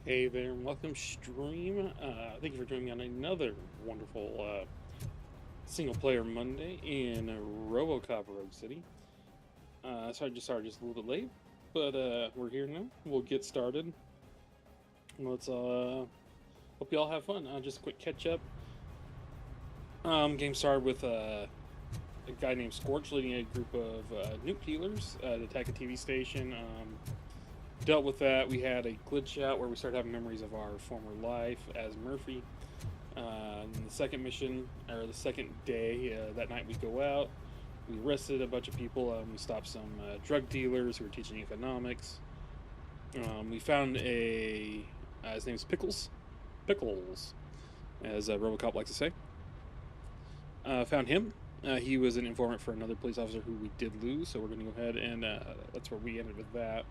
Hey there, and welcome stream. Thank you for joining me on another wonderful single player Monday in Robocop Rogue City. Sorry, just a little bit late, but we're here now. We'll get started. Let's hope you all have fun. Just a quick catch up. Game started with a guy named Scorch leading a group of nuke dealers to attack a TV station. Dealt with that. We had a glitch out where we started having memories of our former life as Murphy. The second mission, or the second day, that night we go out. We arrested a bunch of people. We stopped some drug dealers who were teaching economics. We found his name's Pickles. Pickles, as Robocop likes to say. Found him. He was an informant for another police officer who we did lose, so we're going to go ahead and that's where we ended with that.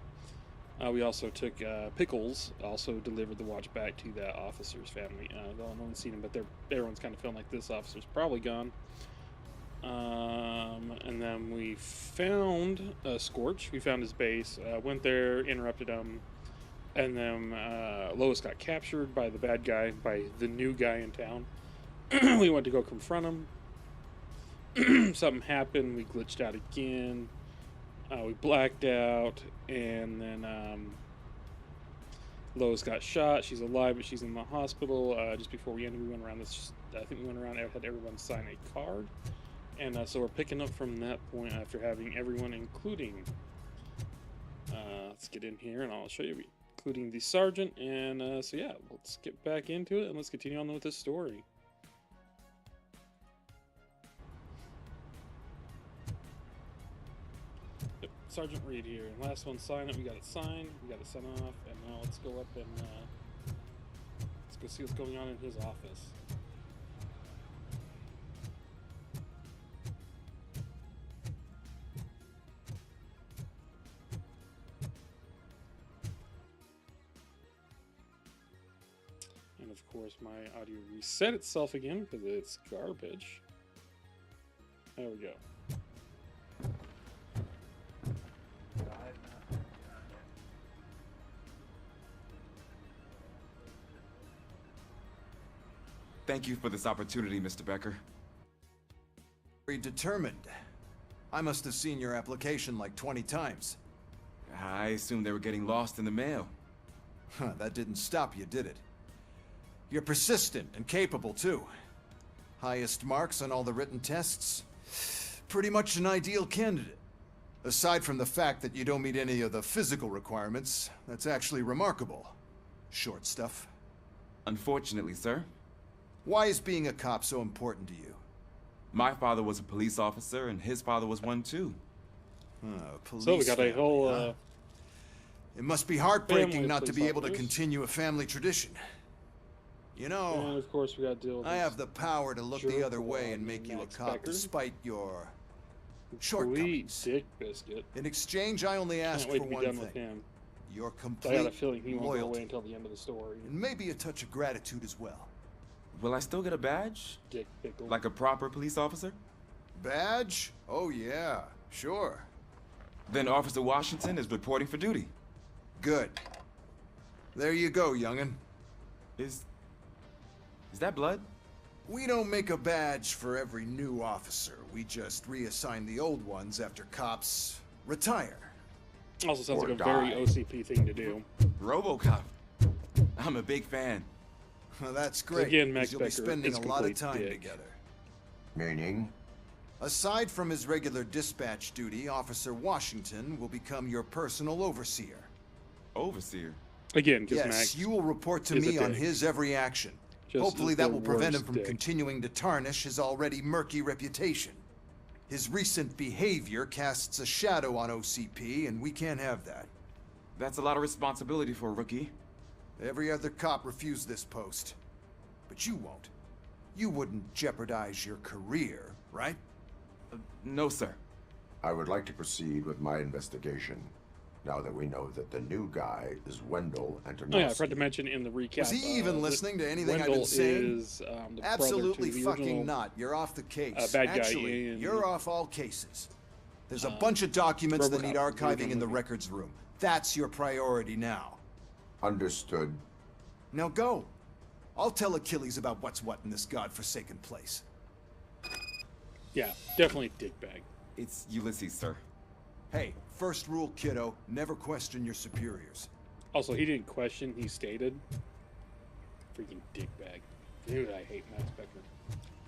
We also took Pickles, also delivered the watch back to that officer's family. No one's seen him, but everyone's kind of feeling like this officer's probably gone. And then we found Scorch. We found his base, went there, interrupted him, and then Lois got captured by the bad guy, by the new guy in town. We went to go confront him. Something happened. We glitched out again. We blacked out, and then Lois got shot. She's alive, but she's in the hospital. Just before we ended, we went around this. I think we went around and had everyone sign a card, and so we're picking up from that point after having everyone, including. Let's get in here, and I'll show you, including the sergeant. And so yeah, let's get back into it, and let's continue on with this story. Sergeant Reed here, and last one sign it. We got it signed, we got it sent off, and now let's go up and let's go see what's going on in his office. And of course, my audio reset itself again because it's garbage. There we go. Thank you for this opportunity, Mr. Becker. Very determined. I must have seen your application like 20 times. I assumed they were getting lost in the mail. Huh, that didn't stop you, did it? You're persistent and capable, too. Highest marks on all the written tests. Pretty much an ideal candidate. Aside from the fact that you don't meet any of the physical requirements, that's actually remarkable. Short stuff. Unfortunately, sir. Why is being a cop so important to you? My father was a police officer, and his father was one, too. So we got a whole... Huh? It must be heartbreaking not to be able to continue a family tradition. You know, and of course we got to deal with I have the power to look the other way and make you a cop despite your shortcomings. Dick biscuit. In exchange, I only ask for one thing. With him. Your I complete got a feeling he won't go away loyalty. until the end of the story. And maybe a touch of gratitude as well. Will I still get a badge? Dick pickle. Like a proper police officer? Badge? Oh yeah, sure. Then Officer Washington is reporting for duty. Good. There you go, young'un. Is that blood? We don't make a badge for every new officer. We just reassign the old ones after cops retire. Also sounds Or like a die. very OCP thing to do. Robocop. I'm a big fan. Well, that's great. Again, Max you'll be Becker spending is a lot of complete time dick. together. Meaning? Aside from his regular dispatch duty, Officer Washington will become your personal overseer. Overseer? Again, because Yes, Max you will report to is a me on dick. his every action. Just Hopefully the that will prevent him worst from dick. continuing to tarnish his already murky reputation. His recent behavior casts a shadow on OCP, and we can't have that. That's a lot of responsibility for a rookie. Every other cop refused this post. But you won't. You wouldn't jeopardize your career, right? No, sir. I would like to proceed with my investigation, now that we know that the new guy is Wendell Antonowski. Oh yeah, I forgot to mention in the recap. Was he even listening to anything I've Wendell been saying? is the Absolutely brother to the fucking original, not. You're off the case. bad guy Actually, in- you're off all cases. There's a bunch of documents that Robocop, need the archiving original in the movie. records room. That's your priority now. Understood. Now go. I'll tell Achilles about what's what in this godforsaken place. Yeah, definitely dickbag. It's Ulysses, sir. Hey, first rule, kiddo, never question your superiors. Also, he didn't question, he stated. Freaking dickbag. Dude, I hate Max Becker.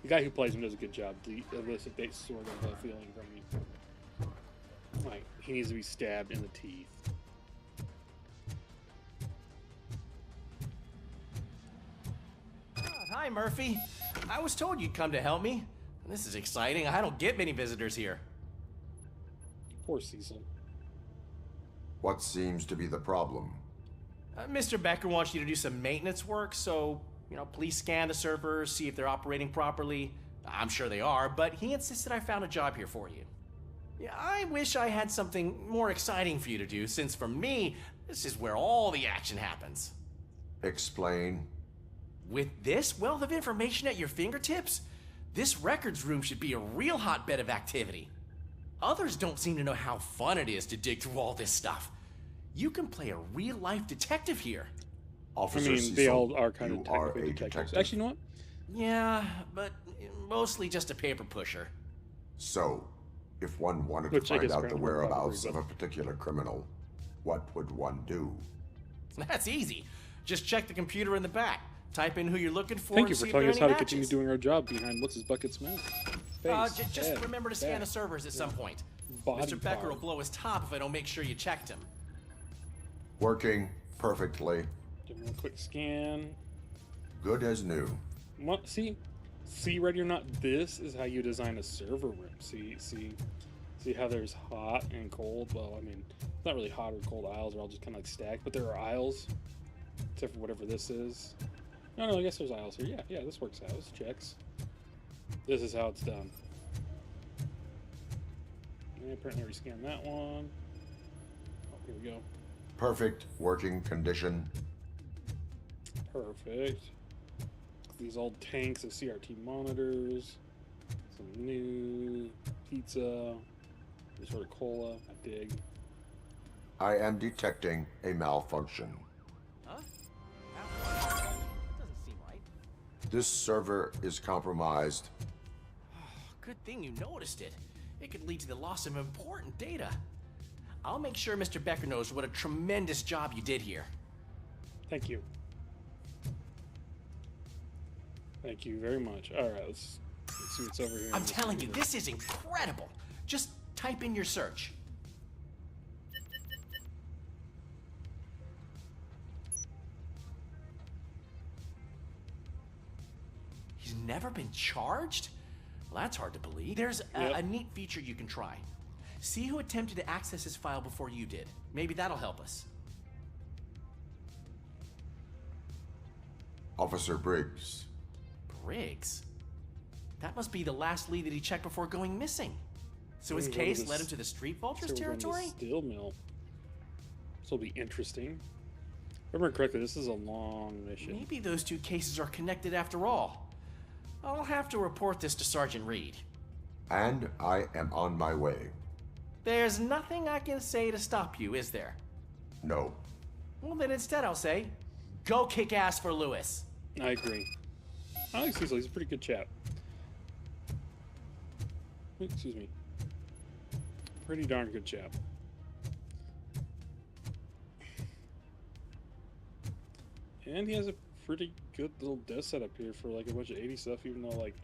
The guy who plays him does a good job to elicit that sort of feeling from me. Like, he needs to be stabbed in the teeth. Hi, Murphy. I was told you'd come to help me. This is exciting. I don't get many visitors here. Poor Cecil. What seems to be the problem? Mr. Becker wants you to do some maintenance work, so, please scan the servers, see if they're operating properly. I'm sure they are, but he insisted I found a job here for you. Yeah, I wish I had something more exciting for you to do, since for me, this is where all the action happens. Explain. With this wealth of information at your fingertips, this records room should be a real hotbed of activity. Others don't seem to know how fun it is to dig through all this stuff. You can play a real-life detective here. Officer Cecil, they all are kind of you are technically a detectives. detective. Actually, you know what? Yeah, but mostly just a paper pusher. So, if one wanted Which to I find guess out the Grandma probably whereabouts would. of a particular criminal, what would one do? That's easy. Just check the computer in the back. Type in who you're looking for. Thank you and for see if telling there us are how to any continue matches. doing our job behind what's his bucket's mouth. Face, Just head, remember to scan back, the servers at some point. body Mr. Becker part. will blow his top if I don't make sure you checked him. Working perfectly. Give him a quick scan. Good as new. See, ready or not, this is how you design a server room. See how there's hot and cold. Well, I mean, it's not really hot or cold aisles. They're all just kind of like stacked, but there are aisles, except for whatever this is. No, I guess there's aisles here. Yeah, this works out. This checks. This is how it's done. And apparently we scan that one. Oh, here we go. Perfect working condition. Perfect. These old tanks of CRT monitors. Some new pizza. Some sort of cola. I dig. I am detecting a malfunction. Huh? That doesn't seem right. This server is compromised. Good thing you noticed it. It could lead to the loss of important data. I'll make sure Mr. Becker knows what a tremendous job you did here. Thank you. Thank you very much. Alright, let's see what's over here. I'm telling you, this is incredible. Just type in your search. He's never been charged? Well, that's hard to believe. There's a neat feature you can try. See who attempted to access his file before you did. Maybe that'll help us. Officer Briggs. Briggs? That must be the last lead that he checked before going missing. So his Maybe go to case this- led him to the Street Vultures So we're going to territory? Steel mill. This will be interesting. If I remember correctly, this is a long mission. Maybe those two cases are connected after all. I'll have to report this to Sergeant Reed. And I am on my way. There's nothing I can say to stop you, is there? No. Well, then instead I'll say, go kick ass for Lewis. I agree. I like Cecil. He's a pretty good chap. Excuse me. Pretty darn good chap. And he has a pretty good little desk setup here for like a bunch of 80s stuff, even though like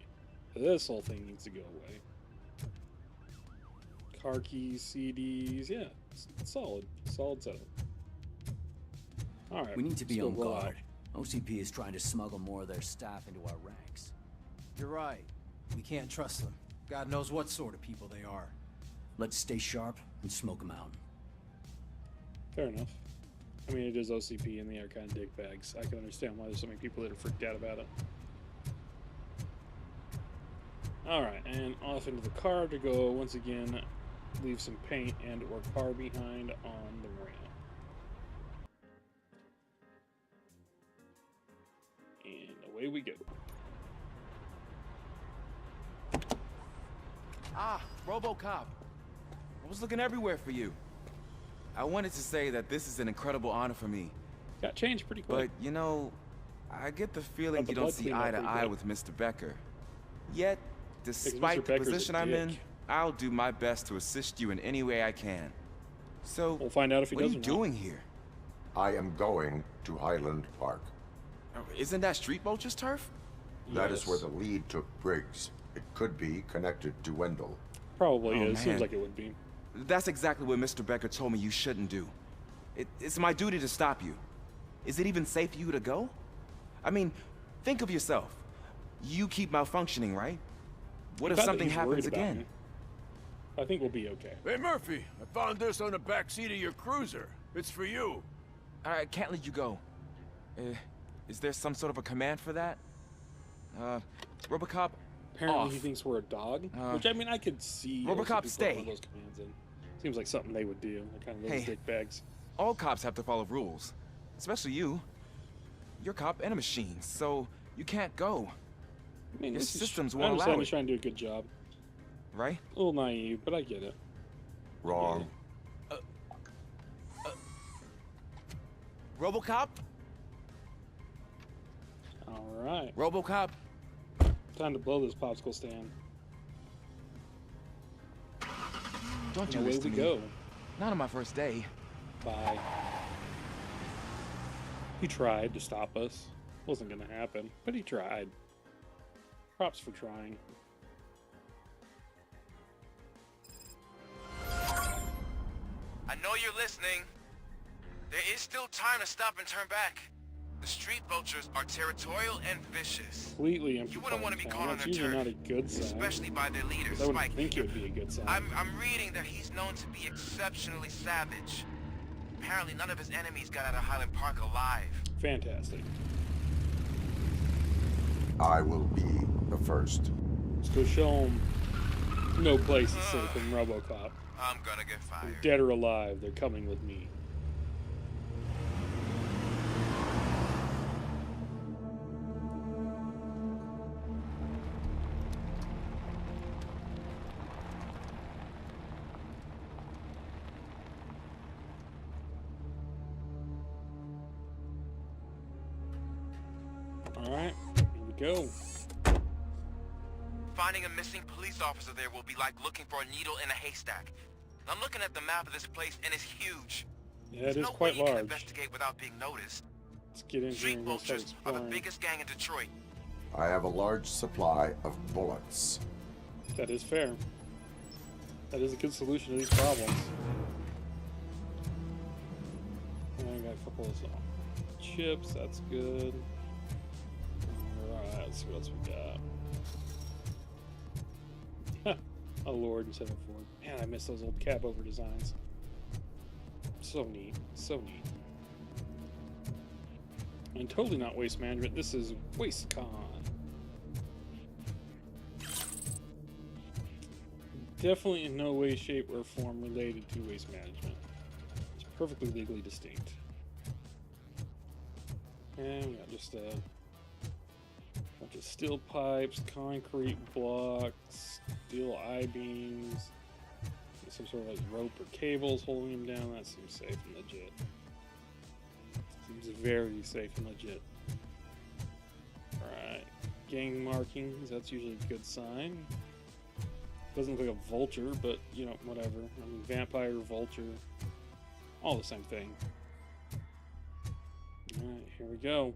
this whole thing needs to go away. Car keys, CDs, yeah, it's solid setup. All right, We need to be let's on go roll guard. OCP is trying to smuggle more of their staff into our ranks. You're right. We can't trust them. God knows what sort of people they are. Let's stay sharp and smoke them out. Fair enough. I mean, it is OCP and they are kind of dickbags. I can understand why there's so many people that are freaked out about it. Alright, and off into the car to go, once again, leave some paint and or car behind on the ramp. And away we go. Ah, Robocop. I was looking everywhere for you. I wanted to say that this is an incredible honor for me. Got changed pretty quick. But, you know, I get the feeling Got the you don't blood see cleaned eye up to pretty eye good. with Mr. Becker. Yet, Mr. despite the Becker's a position I'm in, dick. I'll do my best to assist you in any way I can. So, We'll find out if he what are does you or not. doing here? I am going to Highland Park. Isn't that Street Vulture's turf? That is where Yes. the lead took Briggs. It could be connected to Wendell. Probably Oh, is. man. Seems like it would be. That's exactly what Mr. Becker told me you shouldn't do. It's my duty to stop you. Is it even safe for you to go? I mean, think of yourself. You keep malfunctioning, right? What if The fact that something he's happens worried about again? me, I think we'll be okay. Hey, Murphy, I found this on the back seat of your cruiser. It's for you. I can't let you go. Is there some sort of a command for that? Robocop, Apparently off. he thinks we're a dog, which I mean I could see. Robocop, also people stay. put those commands in. Seems like something they would do. They're kind of those Hey. dick bags. All cops have to follow rules. Especially you. You're a cop and a machine, so you can't go, I mean, Your this is- systems I won't understand allow he's it. trying to do a good job. right? A little naive, but I get it. Wrong. Robocop? All right, Robocop? time to blow this popsicle stand. Don't do And away this to we me. go. Not on my first day. Bye. He tried to stop us. Wasn't gonna happen, but he tried. Props for trying. I know you're listening. There is still time to stop and turn back. The street vultures are territorial and vicious, Completely empty. You wouldn't want to be town. caught on That's their usually turf, not a good sign. especially by their leader, 'Cause I wouldn't Spike. think it would be a good sign. I'm reading that he's known to be exceptionally savage. Apparently none of his enemies got out of Highland Park alive. Fantastic. I will be the first. Let's go show him. No place is safe in Robocop. I'm gonna get fired. Dead or alive, they're coming with me. Alright, here we go. Finding a missing police officer there will be like looking for a needle in a haystack. I'm looking at the map of this place and it's huge. Yeah, it There's is no quite way you can large. investigate without being noticed. Let's get in here Street and go start vultures are the exploring. biggest gang in Detroit. I have a large supply of bullets. That is fair. That is a good solution to these problems. And I got a couple of chips, that's good. Alright, let's see what else we got. A Lord instead of a Ford. Man, I miss those old cab over designs. So neat. So neat. And totally not waste management. This is WasteCon. Definitely in no way, shape, or form related to waste management. It's perfectly legally distinct. And we got just a bunch of steel pipes, concrete blocks, steel I-beams, some sort of like rope or cables holding them down. That seems safe and legit. Seems very safe and legit. Alright. Gang markings, that's usually a good sign. Doesn't look like a vulture, but you know, whatever. I mean, vampire, vulture, all the same thing. Alright, here we go.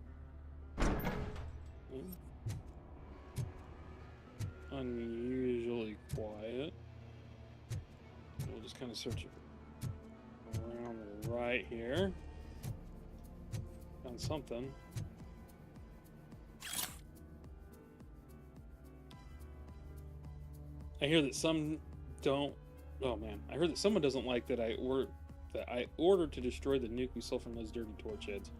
Unusually quiet. We'll just kind of search around the right here. Found something. I hear that some don't. Oh man, I heard that someone doesn't like that I ordered to destroy the nuke we stole from those dirty torch heads.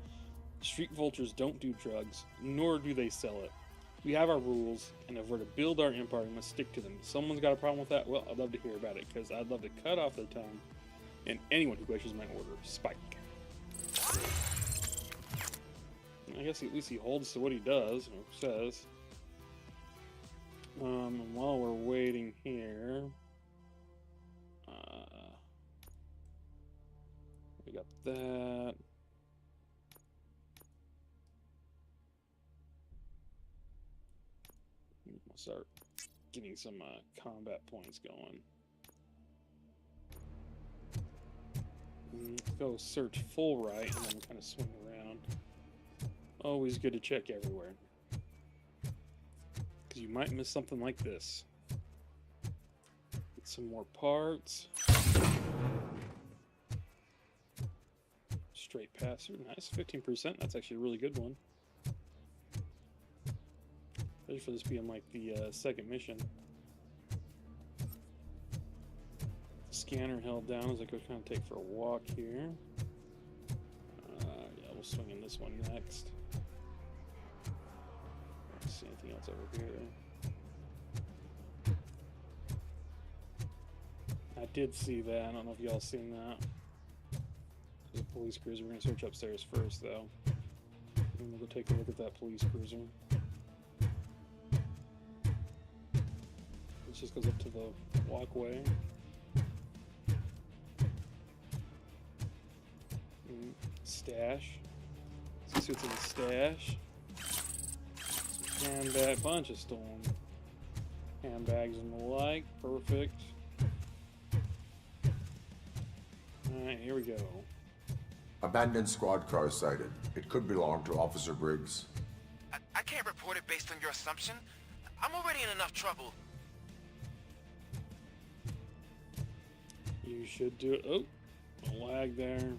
Street vultures don't do drugs, nor do they sell it. We have our rules, and if we're to build our empire, we must stick to them. If someone's got a problem with that, well, I'd love to hear about it, because I'd love to cut off their tongue. And anyone who questions my order, Spike. I guess at least he holds to what he does, or says. And while we're waiting here, we got that. start getting some combat points going. Go search full right and then kind of swing around. Always good to check everywhere, because you might miss something like this. Get some more parts. Straight passer, nice, 15%. That's actually a really good one. Especially for this being like the second mission. Scanner held down as I go kind of take for a walk here. Yeah, we'll swing in this one next. Let's see anything else over here. I did see that. I don't know if y'all seen that. There's a police cruiser. We're gonna search upstairs first, though. And we'll go take a look at that police cruiser. It just goes up to the walkway. Stash. Let's see what's in the stash. Some handbag, bunch of stolen handbags and the like. Perfect. Alright, here we go. Abandoned squad car sighted. It could belong to Officer Briggs. I can't report it based on your assumption. I'm already in enough trouble. You should do it. Oh, a lag there.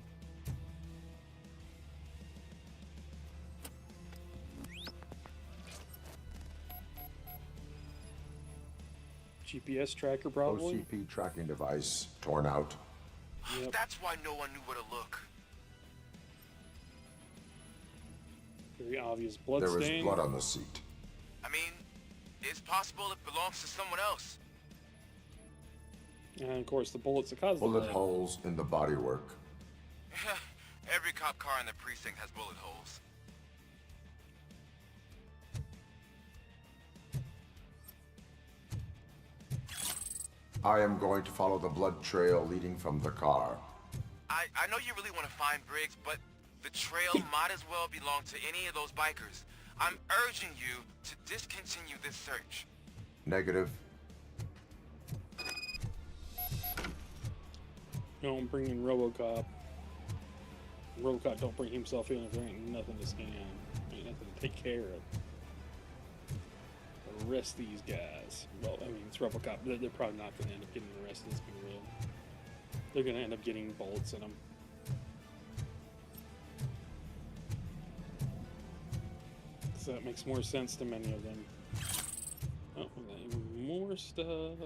GPS tracker, probably. OCP tracking device torn out. Yep. That's why no one knew where to look. Very obvious blood There stain. is blood on the seat. I mean, it's possible it belongs to someone else. And of course, the bullets that caused the Bullet blood. holes in the bodywork. Every cop car in the precinct has bullet holes. I am going to follow the blood trail leading from the car. I know you really want to find Briggs, but the trail might as well belong to any of those bikers. I'm urging you to discontinue this search. Negative. Don't bring in Robocop. Robocop don't bring himself in if there ain't nothing to scan. Ain't nothing to take care of. Arrest these guys. Well, I mean, it's Robocop. They're probably not going to end up getting arrested, let's be real. They're going to end up getting bullets in them. So that makes more sense to many of them. Oh, we got even more stuff.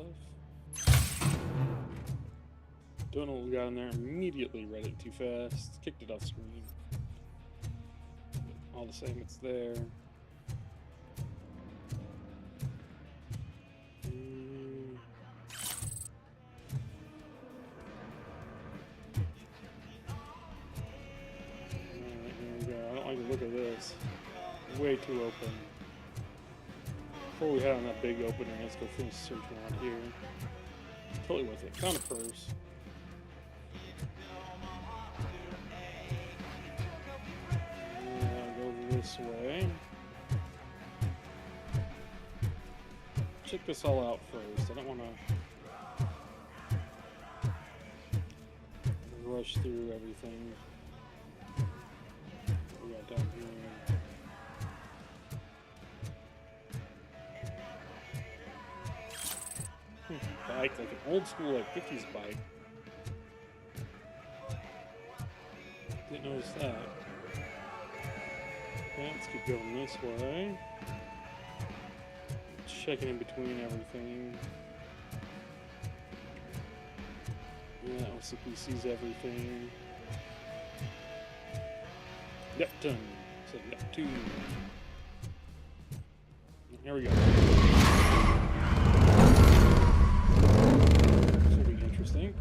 Don't know what we got in there. Immediately read it too fast. Kicked it off screen. All the same, it's there. Alright, here we go. I don't like the look of this. Way too open. Before we head on that big opening, let's go finish searching around here. Totally worth it. Found a purse. Go this way. Check this all out first. I don't want to rush through everything. What we got down here. Bike, like an old school, like 50s bike. Didn't notice that. Okay, let's keep going this way. Checking in between everything. Yeah, OCP sees everything. Neptune. So Neptune. Here we go. This will be interesting.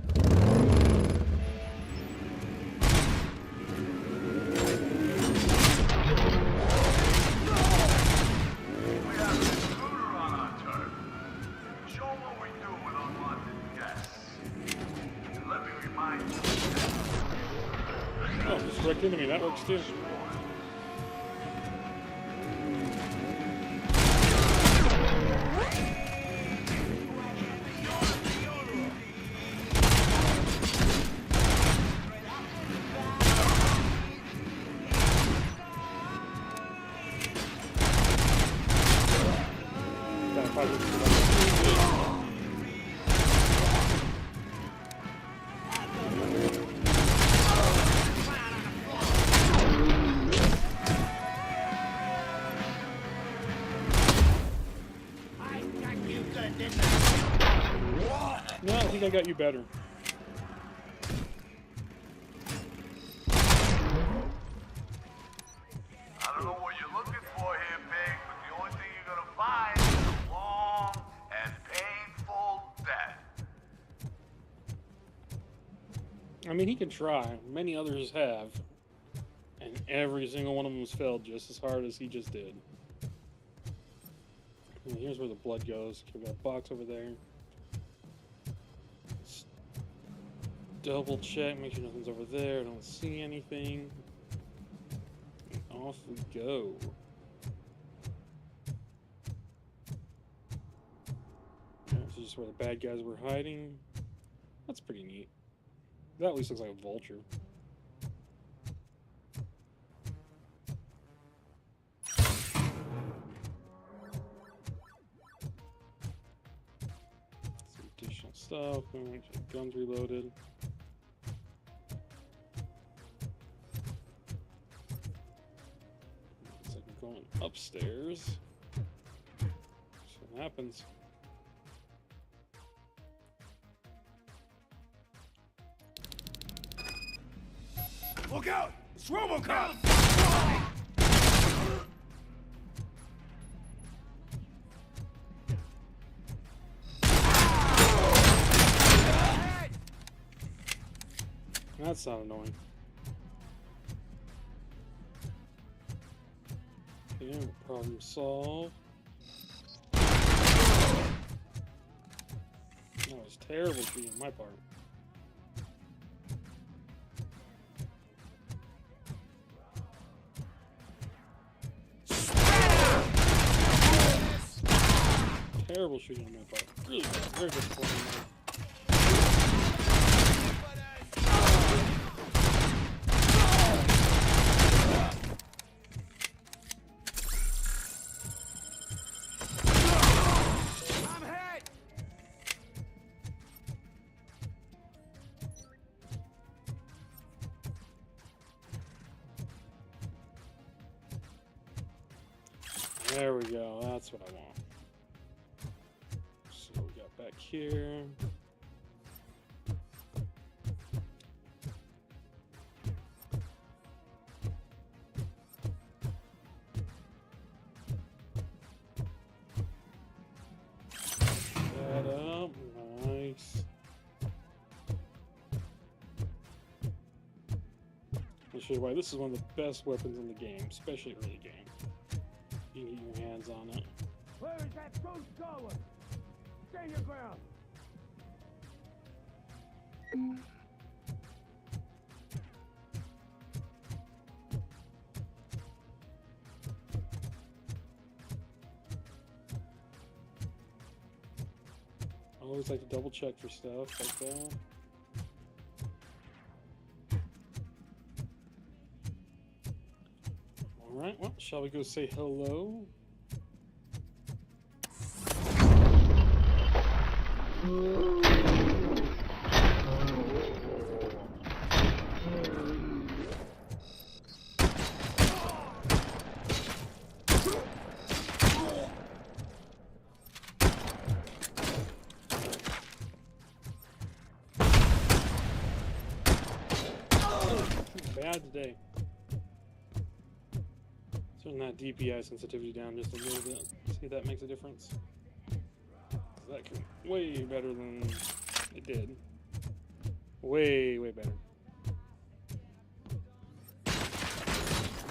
Oh, just wrecked into me. That works too. probably looking for that. No, I think I got you better. I don't know what you're looking for here, Pig, but the only thing you're gonna find is a long and painful death. I mean, he can try. Many others have. And every single one of them has failed just as hard as he just did. And here's where the blood goes. We got a box over there. Let's double check, make sure nothing's over there. I don't see anything. And off we go. This is just where the bad guys were hiding. That's pretty neat. That at least looks like a vulture. Some additional stuff. Guns reloaded. Looks like I'm going upstairs. See what happens. Look out! It's Robocop! That's not annoying. Yeah, problem solved. That was terrible shooting on my part. Terrible shooting on my part. Really bad. Very disappointing. There we go, that's what I want. So we got back here. That up, nice. I'll show you why this is one of the best weapons in the game, especially early game. You can get your hands on it. Where is that ghost going? Stay your ground. I always like to double check for stuff like that. Alright, well, shall we go say hello? Bad today. Turn that DPI sensitivity down just a little bit. See if that makes a difference. That can way better than it did. Way, way better.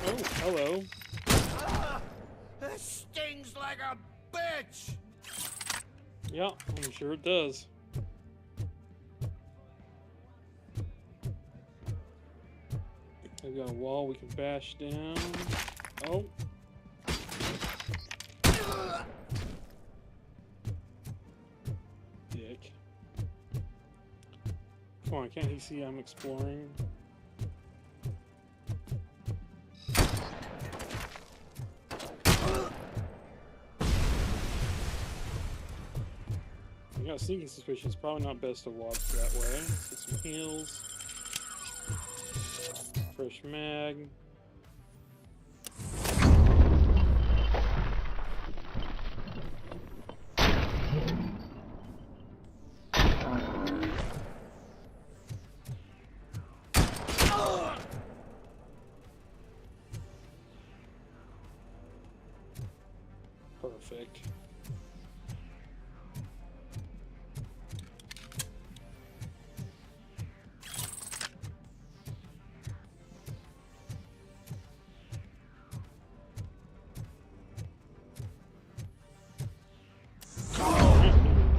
Oh, hello. This stings like a bitch! Yeah, I'm sure it does. We've got a wall we can bash down. Oh. Dick. Come on, can't he see I'm exploring? got a sneaking suspicion. It's probably not best to walk that way. Let's get some heals. Fresh mag. Perfect.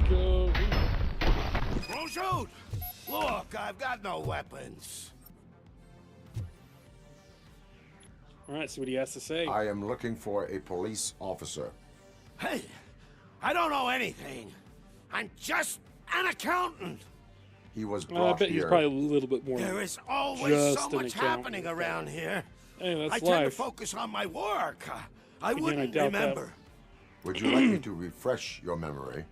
Go. Don't shoot! Look, I've got no weapons. All right, see what he has to say. I am looking for a police officer. Hey, I don't know anything. I'm just an accountant. He was I brought bet he's here. probably a little bit more. There is always just so an much accountant. happening around here. Hey, that's I tend to life. focus on my work. I Again, I wouldn't doubt that. remember. Would you like me to refresh your memory?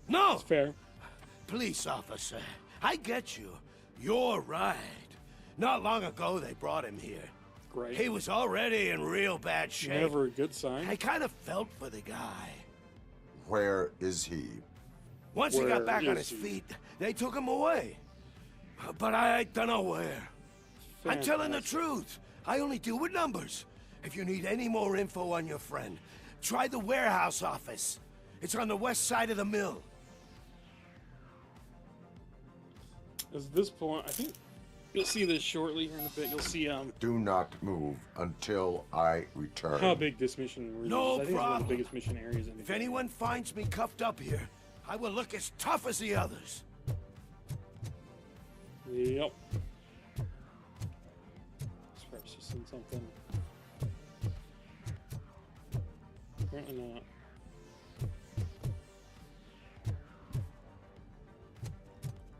No, It's fair. police officer, I get you. You're right. Not long ago, they brought him here. Great. He was already in real bad shape. Never a good sign. I kind of felt for the guy. Where is he? Once he Where got back on is his he? feet, they took him away. But I don't know where. I'm telling the Fantastic. truth. I only deal with numbers. If you need any more info on your friend, try the warehouse office. It's on the west side of the mill. At this point, I think you'll see this shortly here in a bit. You'll see Do not move until I return. how big this mission really No is. I think it's one of problem. the biggest mission areas in the If game. anyone finds me cuffed up here, I will look as tough as the others. Yep. Let's perhaps just send something. Apparently not.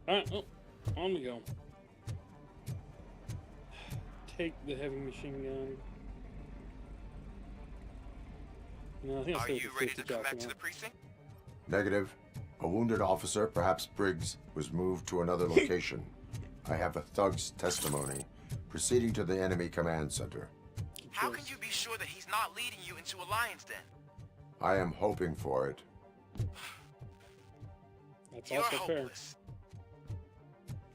Alright, oh, on we go. Take the heavy machine gun. No, I think I'll Are stay with you the ready to 50 come back for to now. the precinct? Negative. A wounded officer, perhaps Briggs, was moved to another location. I have a thug's testimony proceeding to the enemy command center. How can you be sure that he's not leading you into a lion's den? I am hoping for it. That's You're also fair. hopeless.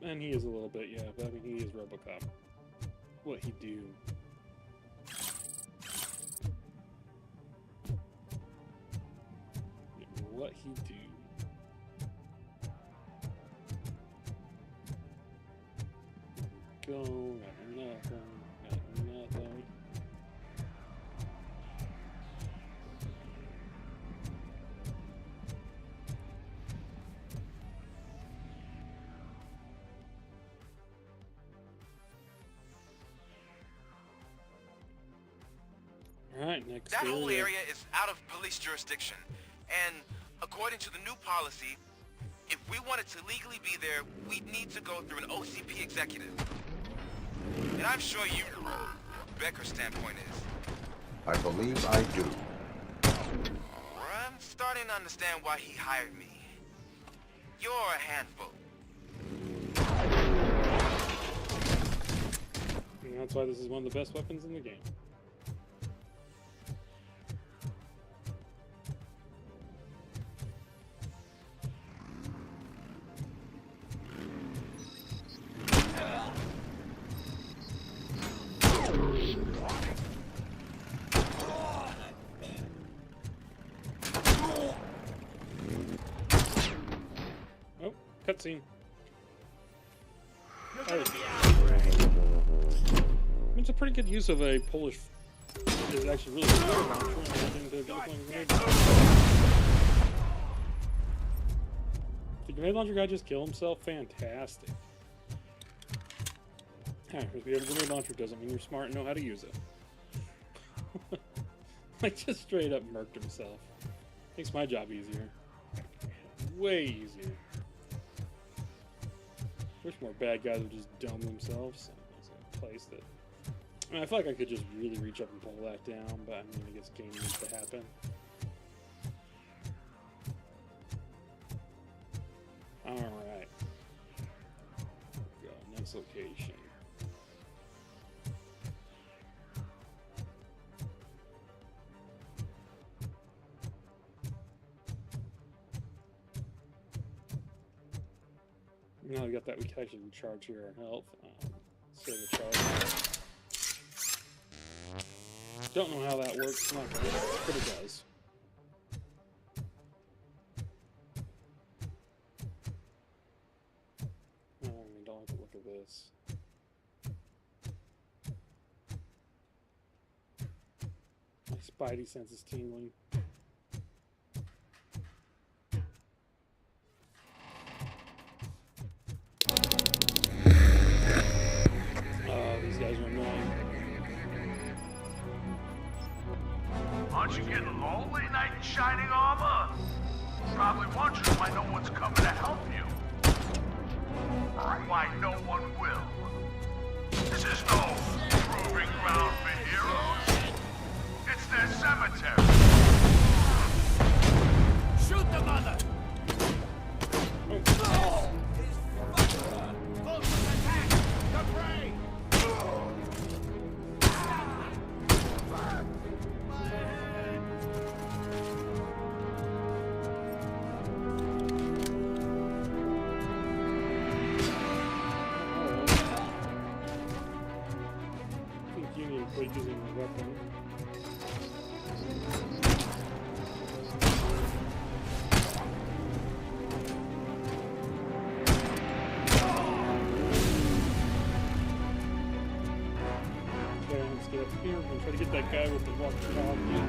And he is a little bit, yeah, but I mean, he is Robocop. What he do? What he do? Go, got nothing, got nothing. Alright, next That whole area is out of police jurisdiction. And according to the new policy, if we wanted to legally be there, we'd need to go through an OCP executive. And I'm sure you know what Becker's standpoint is. I believe I do. I'm starting to understand why he hired me. You're a handful. And that's why this is one of the best weapons in the game. Oh, cutscene. It's a pretty good use of a Polish. It's actually really good launcher and everything to get a grenade. Did the grenade launcher guy just kill himself? Fantastic. Hey, if you have a grenade launcher, doesn't mean you're smart and know how to use it. Like, just straight up murked himself. Makes my job easier. Way easier. Wish more bad guys would just dome themselves. It's a place that. I mean, I feel like I could just really reach up and pull that down, but I mean, I guess game needs to happen. Alright. Go, next location. Now we got that, we can actually recharge here our health. Save a charge. Don't know how that works, not good, but it does. Oh, I don't like to look at this. My spidey sense is tingling. These guys are annoying. Aren't you getting lonely, knight in shining armor? Probably wondering why no one's coming to help you. Why no one will. This is no proving ground for heroes. It's their cemetery. Shoot the mother! Oh. Using the weapon. Okay, let's get up here. We're gonna try to get that guy with the walkie-talkie.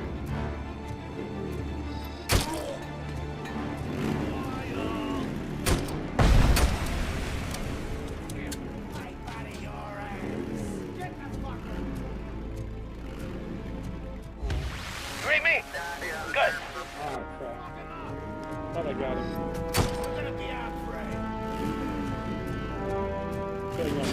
Oh crap. Thought I got him. Okay, go on.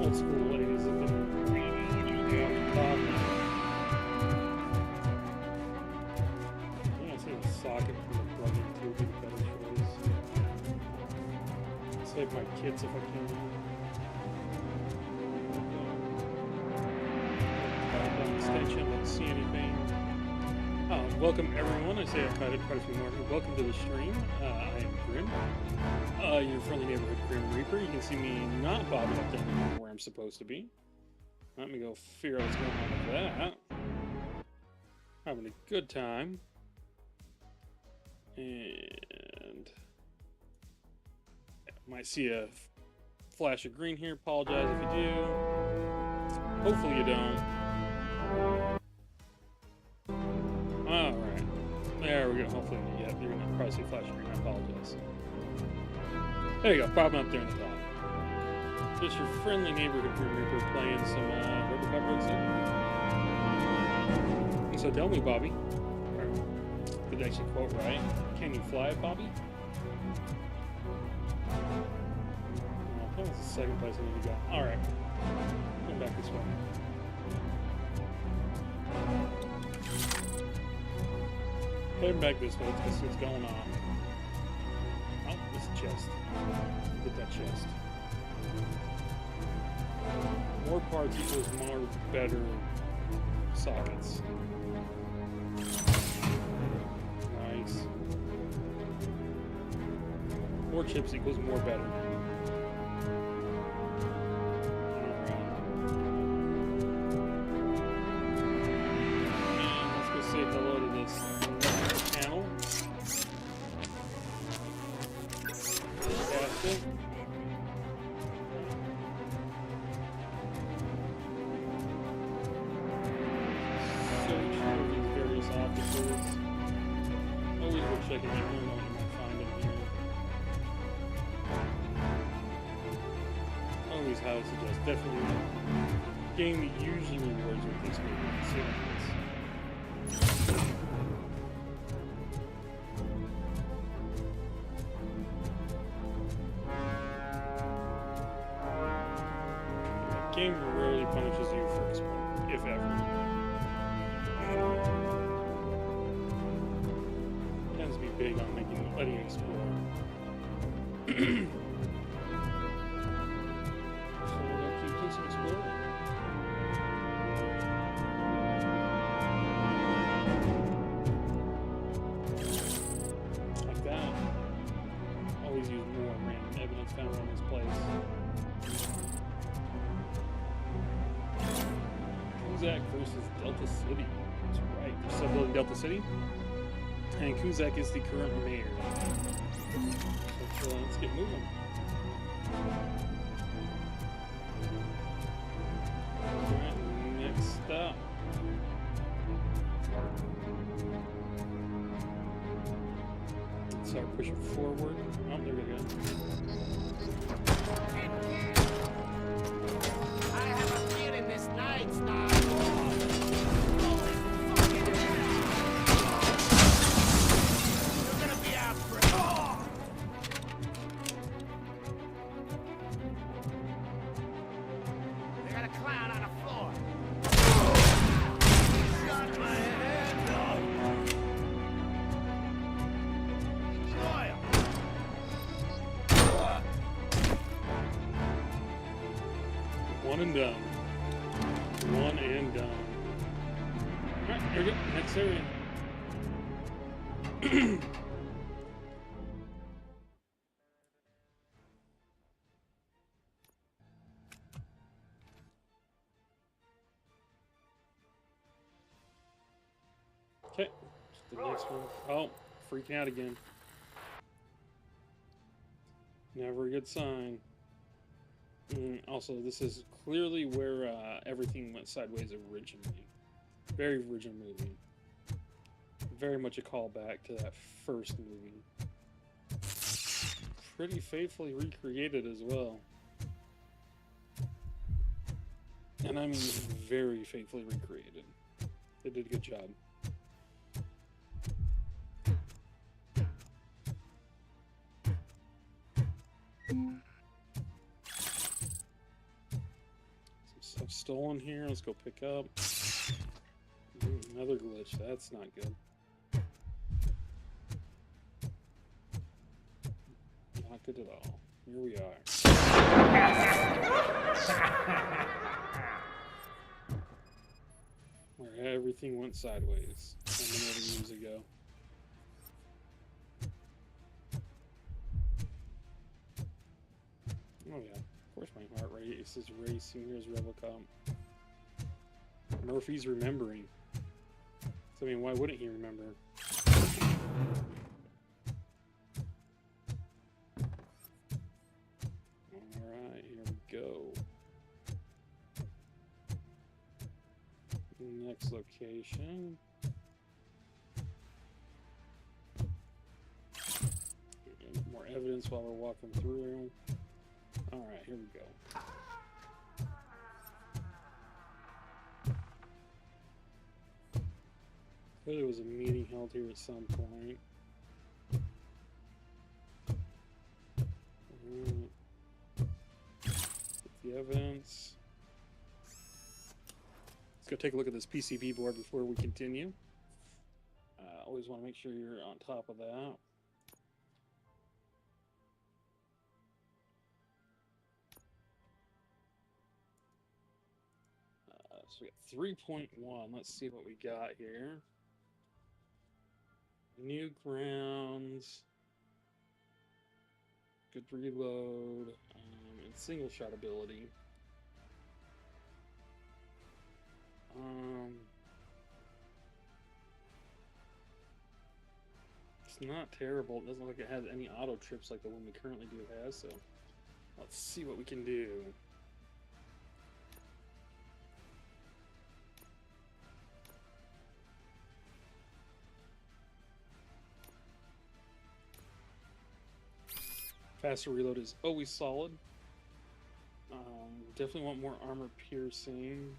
Old school ladies that can talk. Yeah, I see a socket from the plug-in too, be the better choice. Save my kids if I can. Extension, let's see anything. Welcome everyone. I say I've had quite a few more. Welcome to the stream. I am Grim, your friendly neighborhood Grim Reaper. You can see me not bobbing up down where I'm supposed to be. Let me go figure out what's going on with that. Having a good time. And might see a flash of green here. Apologize if you do. Hopefully you don't. Alright. There we go. Hopefully you get. You're gonna probably see a flash of green. I apologize. There you go. Popping up there in the top. Just your friendly neighborhood Grim Reaper playing some Robocop Road City. So tell me, Bobby. Did I actually quote right? Can you fly, Bobby? Oh, that was the second place I need to go. Alright. Going back this way. Heading back this way. Let's see what's going on. Oh, this chest. Get that chest. More parts equals more better sockets. Nice. More chips equals more better. Alright. checking it. I don't know what you might find in here. Always highly suggest. Definitely a game that usually rewards with this movie. See like this. The game rarely punishes you for exploring, if ever. Tends to be big on letting you explore. So we're gonna keep doing some exploring. Like that. Always use more random evidence found around this place. Kuzak versus Delta City. That's right. They're still building Delta City. And Kuzak is the current mayor. So let's get moving. Alright, next up. Let's start pushing forward. Oh, there we go. I have a feeling this night's not. You're gonna be out for it. They got a clown on the floor. Shot my head off. Oil. One and done. One and done. Alright, here we go. Next area. Okay, the next one. Oh, freaking out again. Never a good sign. Also, this is clearly where everything went sideways originally. Very original movie. Very much a callback to that first movie. Pretty faithfully recreated as well. And I mean very faithfully recreated. They did a good job. Some stuff stolen here. Let's go pick up. Another glitch. That's not good. Not good at all. Here we are. Where everything went sideways. How many other years ago? Oh yeah, of course my heart rate is racing. Here's Robocop. Murphy's remembering. So, I mean, why wouldn't he remember? Alright, here we go. Next location. More evidence while we're walking through. Alright, here we go. There was a meeting held here at some point. Get the evidence. Let's go take a look at this PCB board before we continue. Always want to make sure you're on top of that. So we got 3.1. Let's see what we got here. New grounds. Good reload. And single shot ability. It's not terrible. It doesn't look like it has any auto trips like the one we currently do has, so let's see what we can do. Faster reload is always solid. Definitely want more armor piercing.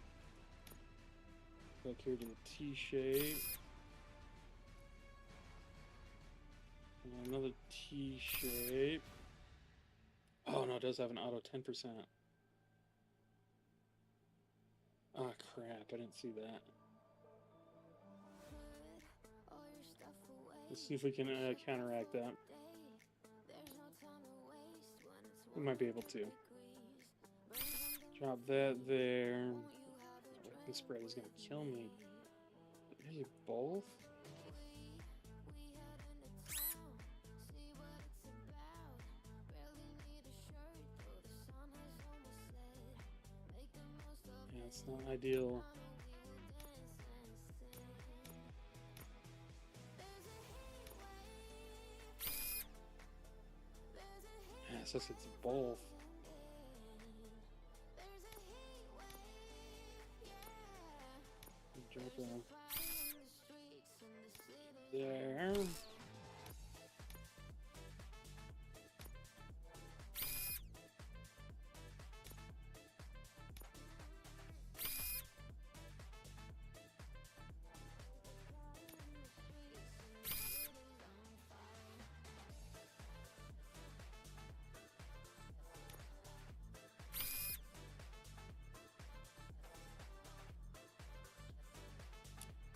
Back here to the T-shape. Another T-shape. Oh no, it does have an auto 10%. Ah, crap, I didn't see that. Let's see if we can counteract that. We might be able to. Drop that there. Weapon spread is gonna kill me. Maybe both? Yeah, it's not ideal. Yeah, it says it's both. Drop that there.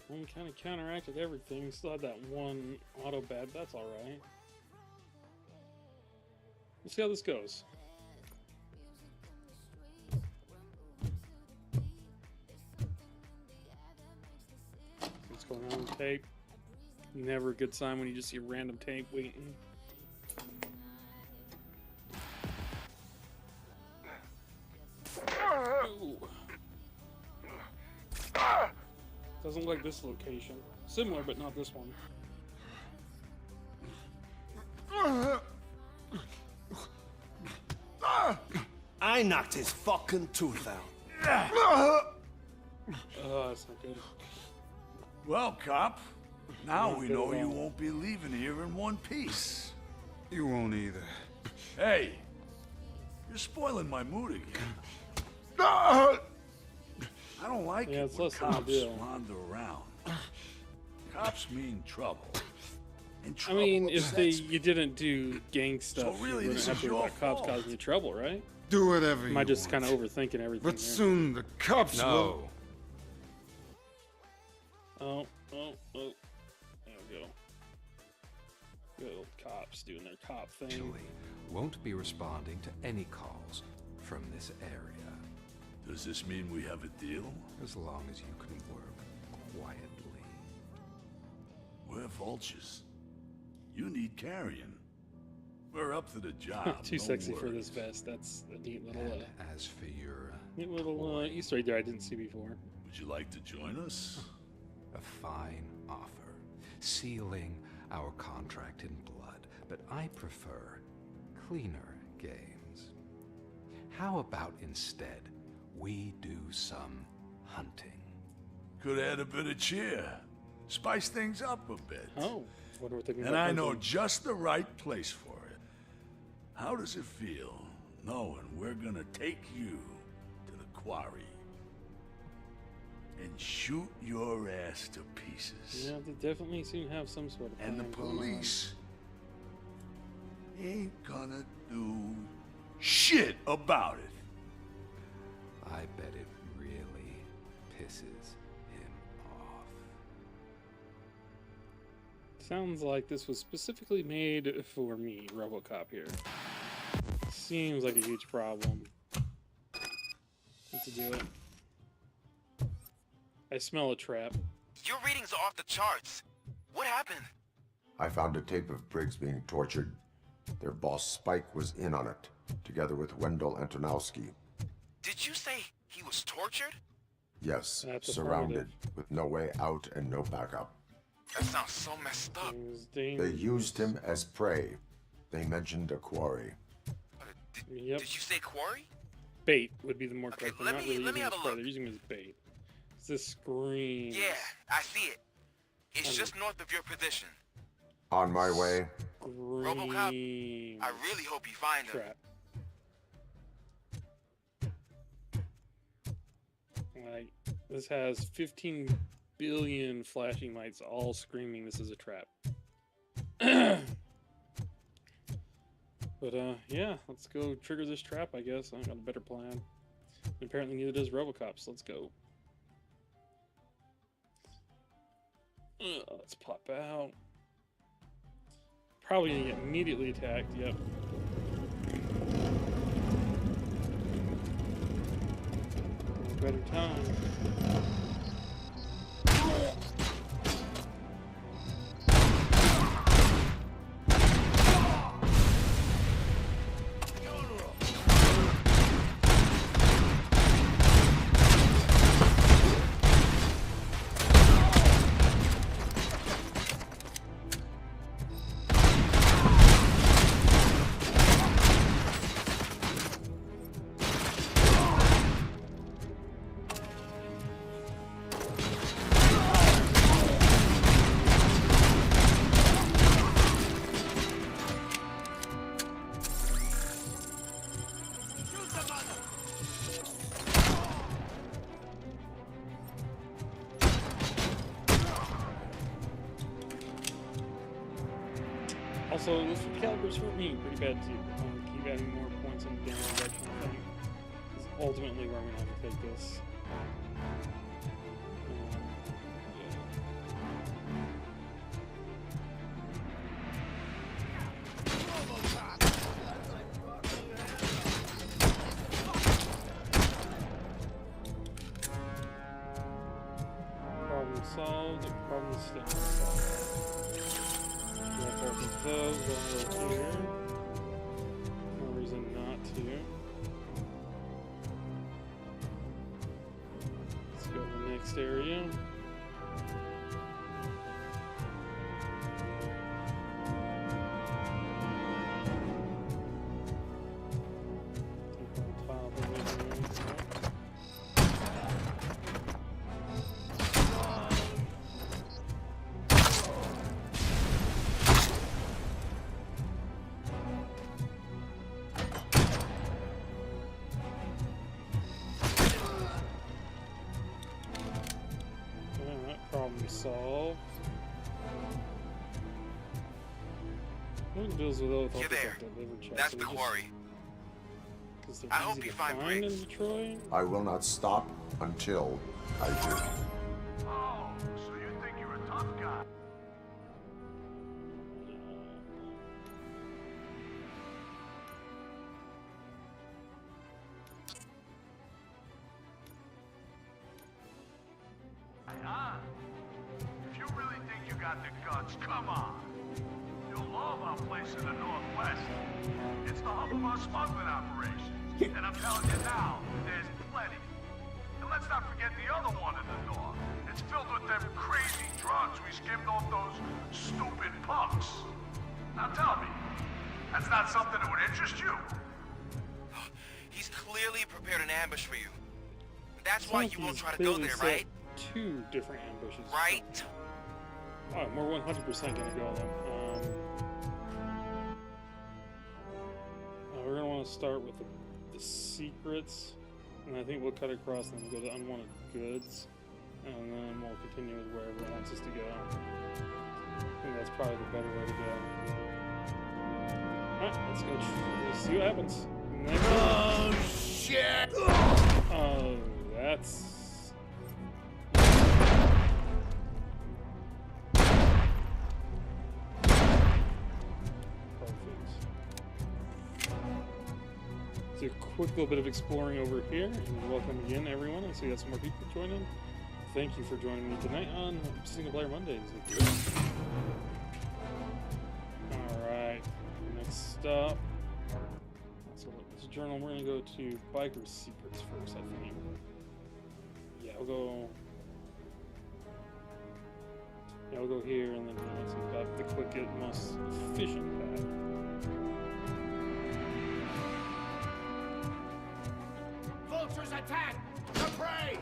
One kind of counteracted everything. Still had that one auto bad. That's all right. Let's see how this goes. What's going on with tape? Never a good sign when you just see random tape waiting. Ooh. Doesn't like this location. Similar, but not this one. I knocked his fucking tooth out. Oh, that's not good. Well, cop, now we know you won't be leaving here in one piece. You won't either. Hey, you're spoiling my mood again. I don't like Yeah, it it's when less than cops ideal. wander around. Cops mean trouble. And I trouble mean, if upsets you didn't do gang stuff, really, you this wouldn't have is to worry your about cops fault. causing you trouble, right? Do whatever Am I you just want. kind of overthinking everything But here? soon the cops will. Oh. There we go. Good old cops doing their cop thing. Actually, won't be responding to any calls from this area. Does this mean we have a deal? As long as you can work quietly. We're vultures. You need carrion. We're up to the job. Too no sexy for worries. this vest. That's a neat little, And as for your neat little Easter egg there I didn't see before. Would you like to join us? a fine offer, sealing our contract in blood, but I prefer cleaner games. How about instead we do some hunting? Could add a bit of cheer. Spice things up a bit. Oh, wonder what they mean And by I know hunting. just the right place for it. How does it feel knowing we're gonna take you to the quarry and shoot your ass to pieces? Yeah, they definitely seem to have some sort of And the plan going on. police ain't gonna do shit about it. I bet it really pisses him off. Sounds like this was specifically made for me, Robocop here. Seems like a huge problem. Need to do it. I smell a trap. Your readings are off the charts. What happened? I found a tape of Briggs being tortured. Their boss Spike was in on it, together with Wendell Antonowski. Did you say he was tortured? Yes, That's surrounded, with no way out and no backup. That sounds so messed up. They used him as prey. They mentioned a quarry. Yep. Did you say quarry? Bait would be the more correct. They're let not me- really let me using have him a as prey, look. they're using him as bait. It's this screen. Yeah, I see it. It's Okay. just north of your position. On my way. Robocop, I really hope you find him. Trap. Like, this has 15 billion flashing lights all screaming this is a trap. But yeah, let's go trigger this trap, I guess. I got a better plan. Apparently neither does Robocop, so let's go. Let's pop out. Probably gonna get immediately attacked, yep. No better time. Also, this calibers for me pretty bad too. Keep adding more points in damage, that kind of thing. Is ultimately where I'm gonna have to take this. Problem solved. Problem still solved. Both of those going over here. No reason not to. Let's go to the next area. Problem solved. What deals with all You're there. delivered checks? That's the quarry. I hope you find Briggs. In Detroit? I will not stop until I do. Oh, so you think you're a tough guy? If you really think you got the guts, come on. You'll love our place in the Northwest. It's the hub of our smuggling operations. And I'm telling you now, there's plenty. And let's not forget the other one in the north. It's filled with them crazy drugs we skimmed off those stupid punks. Now tell me, that's not something that would interest you? He's clearly prepared an ambush for you. That's why you won't try to go there, right? Two different ambushes. Right? Oh, we're 100% gonna go then. We're gonna want to start with the secrets, and I think we'll cut across and go to unwanted goods, and then we'll continue with wherever it wants us to go. I think that's probably the better way to go. Alright, let's go. Let's see what happens. Oh, shit! Oh, that's... A quick little bit of exploring over here, and welcome again everyone. I see we got some more people joining. Thank you for joining me tonight on Single Player Mondays with you. Alright, next stop. So this journal, we're gonna go to Biker Secrets first, I think. Yeah, we'll go. Yeah, we'll go here and then the quickest, most efficient path. Vultures attack! The prey!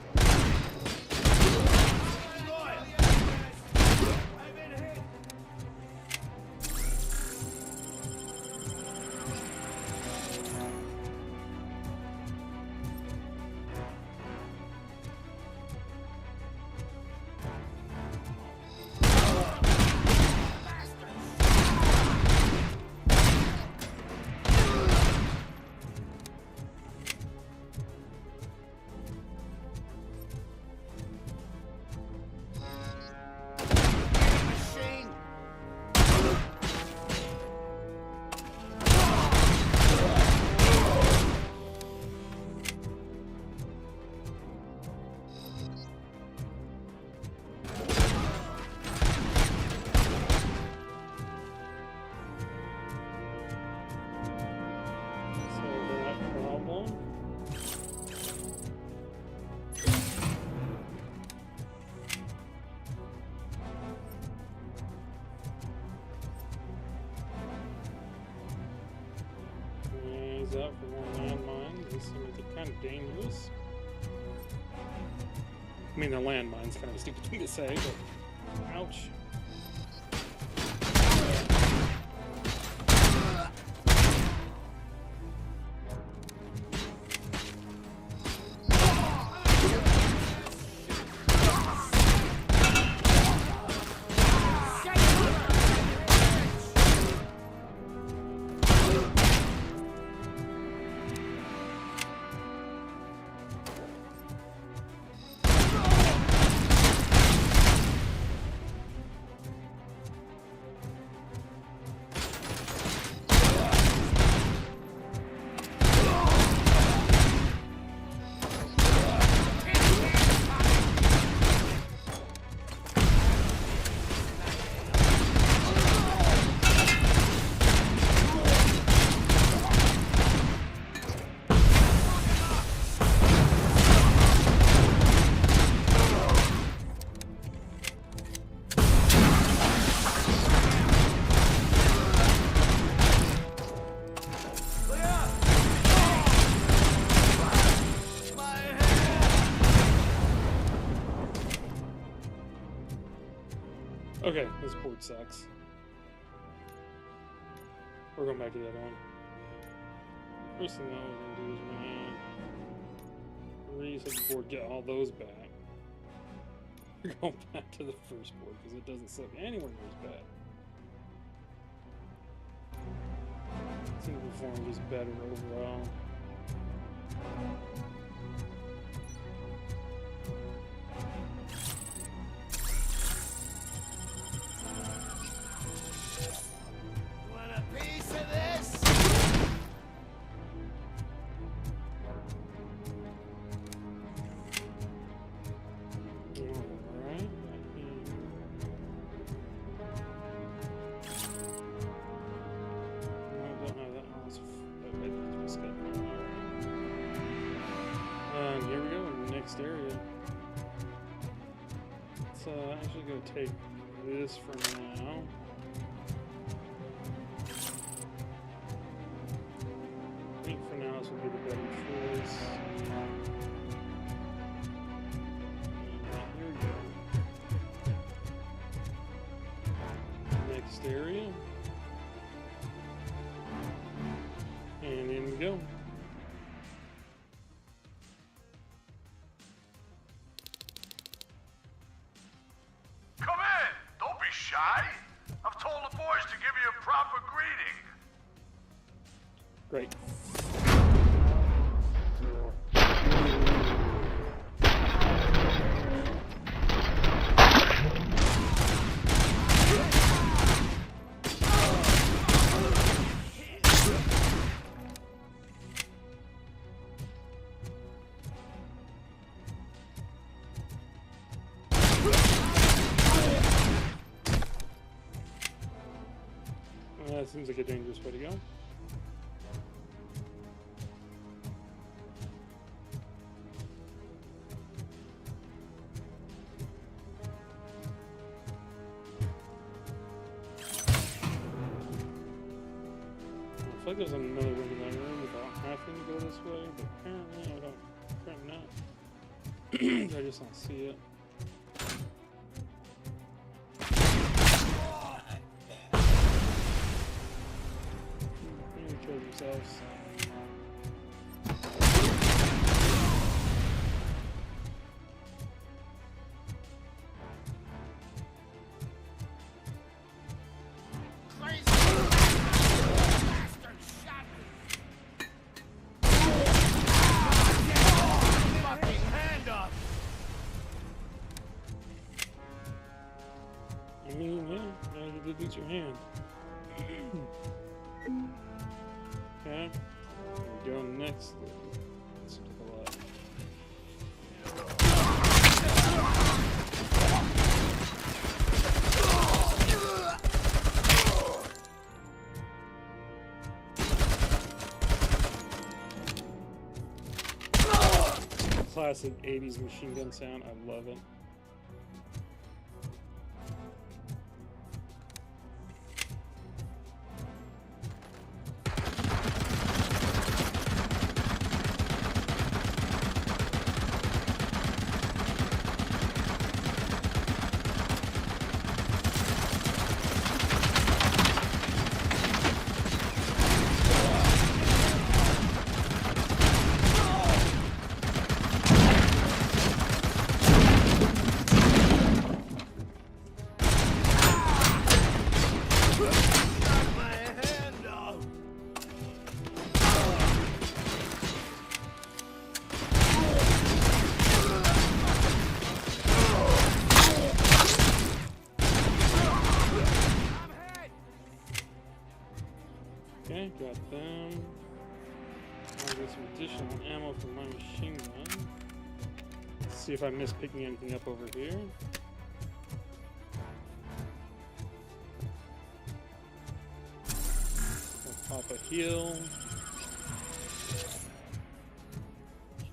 these out for more landmines. These things are kind of dangerous. I mean, they're landmines, kind of a stupid thing to say, but ouch. Okay, this board sucks. We're going back to the other one. First thing I was gonna do is reset the board, get all those back. We're going back to the first board because it doesn't suck anywhere near as bad. Seems to perform just better overall. Here we go, in the next area. Let's actually go take this for now. I think for now this will be the better choice. Here we go. Next area. And in we go. I've told the boys to give you a proper greeting. Great. That seems like a dangerous way to go. I feel like there's another room in that room without having to go this way, but apparently not. I just don't see it. Kill themselves. I mean, yeah, you did lose your hand. Okay, we go next. Let's take a look. Classic 80s machine gun sound. I love it. Okay, got them. I'll get some additional ammo for my machine gun. Let's see if I miss picking anything up over here. I'll pop a heal.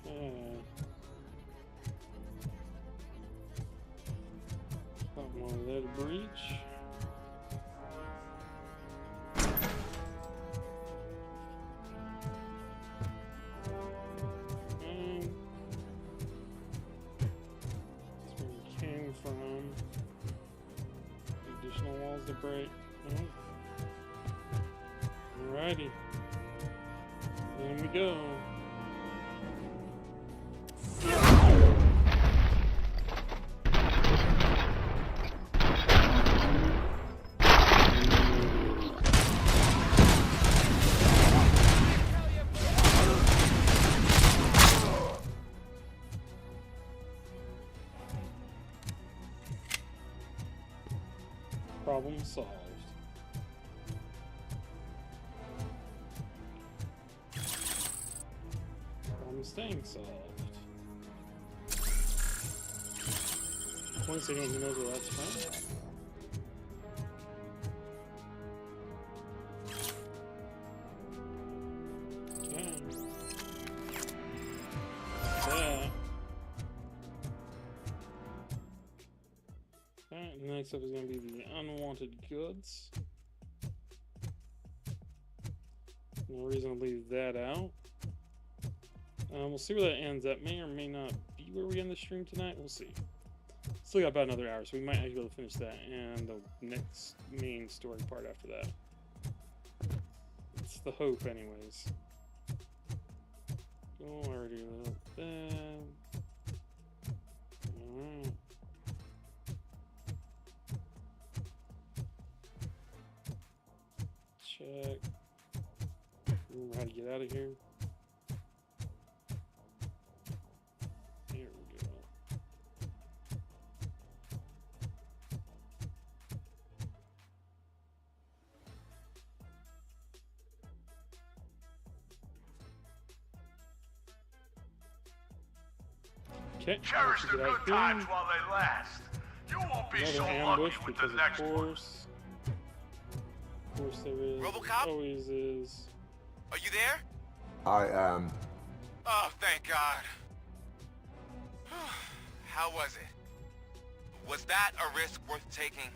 Okay. Got one over there to breach. From additional walls to break. Alrighty. In we go. Problem solved. Problem staying solved. Once anyone who knows where that's from. Okay. That. Alright, next up is going to be the unwanted goods. No reason to leave that out. We'll see where that ends. That may or may not be where we end the stream tonight. We'll see. Still got about another hour, so we might actually be able to finish that and the next main story part after that. It's the hope, anyways. Oh, already a little bit. Alright. Check. Remember how to get out of here. Here we go. Okay. Cherish the good times while they last. You won't be Another so ambush lucky with the because next of one. course. Of course there is. Robocop? Always is. Are you there? I am. Oh, thank God. How was it? Was that a risk worth taking?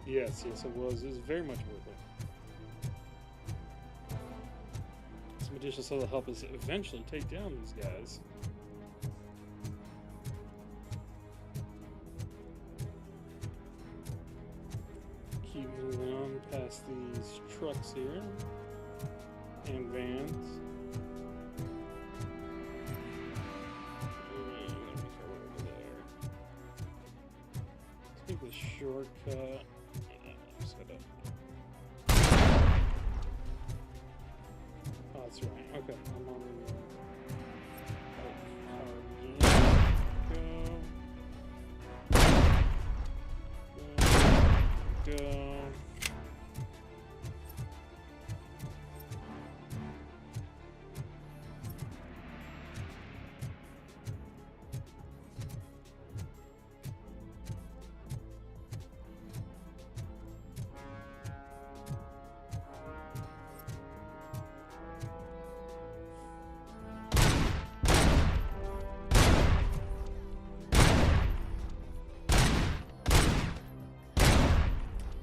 Yes, it was. It was very much worth it. Some additional stuff will help us eventually take down these guys. Keep moving on past these trucks here and vans. And let me go over there. Let's take the shortcut. Yeah, just gotta. Oh, that's right. Okay, I'm on the. Go.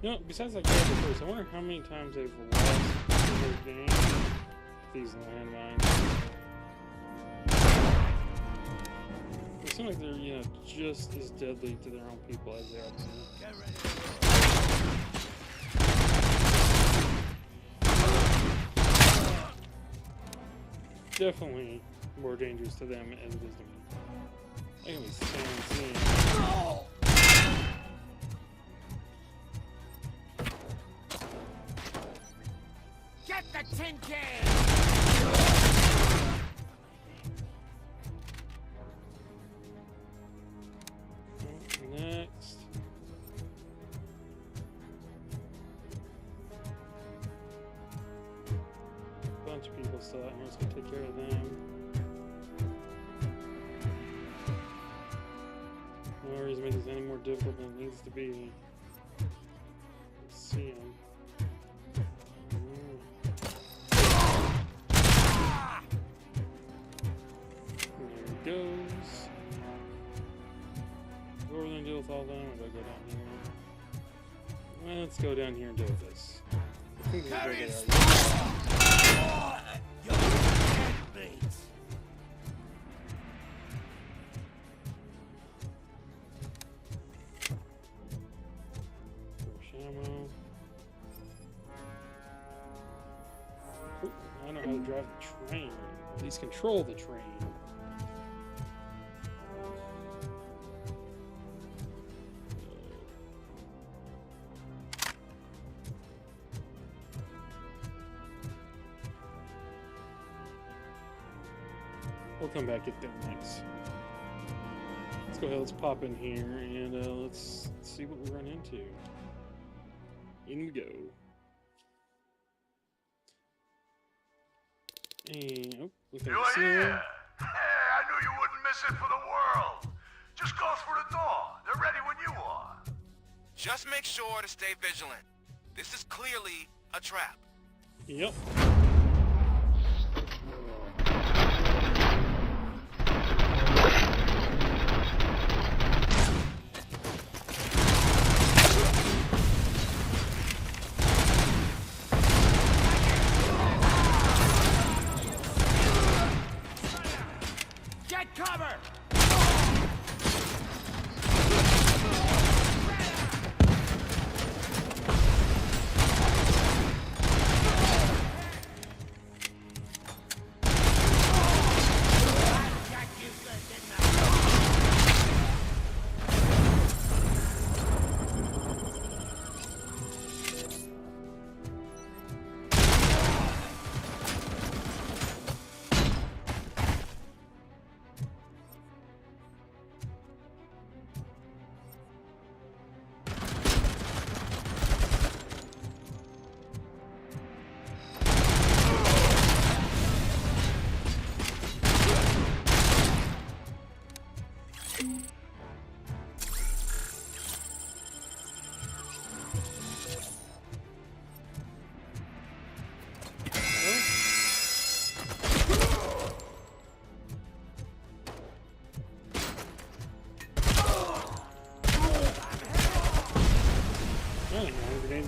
You know, besides that character first, I wonder how many times they've lost in their game these landmines. They seem like they're, you know, just as deadly to their own people as they are to me. Definitely more dangerous to them as it is to me. I can be seeing. Get the tin can! Next. still out here. Let's go take care of them. No reason to make this any more difficult than it needs to be. Let's see him. There he goes. What are we gonna do with all that? Or do I go down here? Well, let's go down here and deal with this. I think this is where they are. Ammo. Ooh, I know how to drive the train. At least control the train. We'll come back at them next. Let's go ahead, let's pop in here and let's see what we run into. In we go. And, oh, looks like You're here! Hey, I knew you wouldn't miss it for the world. Just go through the door. They're ready when you are. Just make sure to stay vigilant. This is clearly a trap. Yep.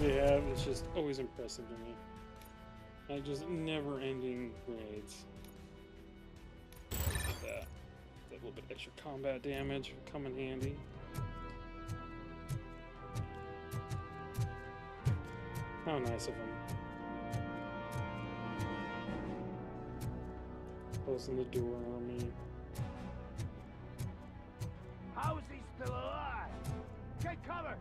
They have, it's just always impressive to me. Like just never-ending grenades. That little bit extra combat damage would come in handy. How nice of them. Closing the door on me. How is he still alive? Take cover!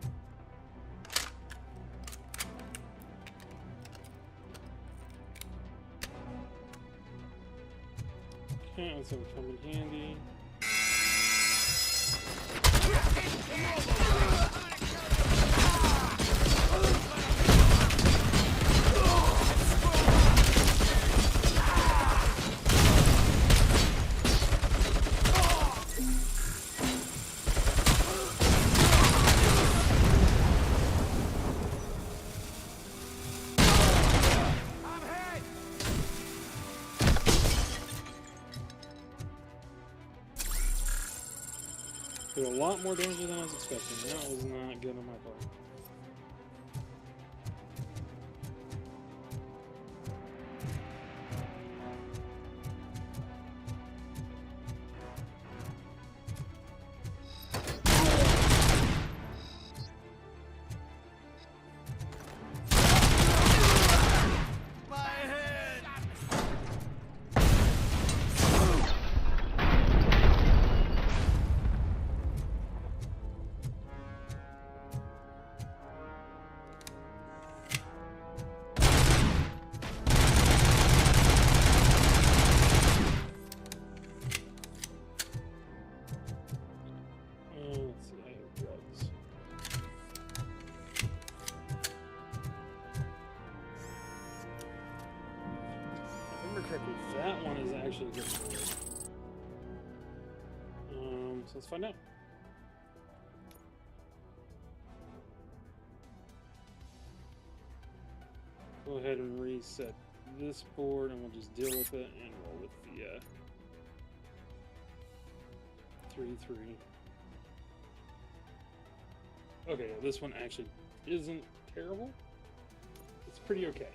Okay, that's gonna come in handy. Did a lot more damage than I was expecting. That was not good on my part. So let's find out. Go ahead and reset this board, and we'll just deal with it and roll with the 3-3. Okay, this one actually isn't terrible. It's pretty okay.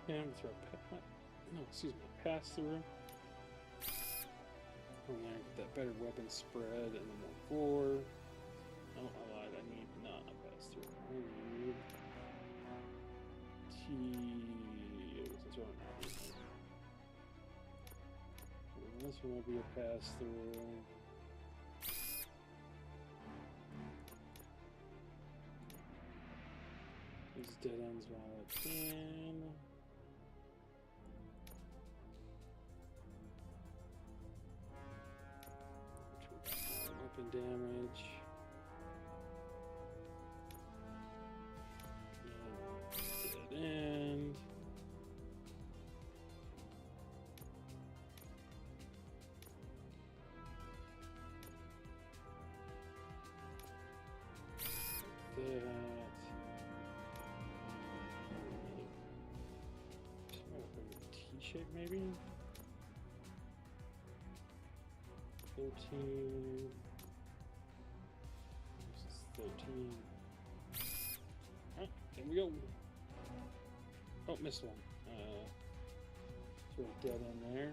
And throw excuse me, pass through. And then get that better weapon spread and then more gore. Oh, I lied. I need not a pass through. I need Since we're on this one will be a pass through. Use dead ends while I can. Weapon damage. Dead end. T-shape maybe? 13. This is 13. Alright, here we go. Oh, missed one. Throw a dead in there.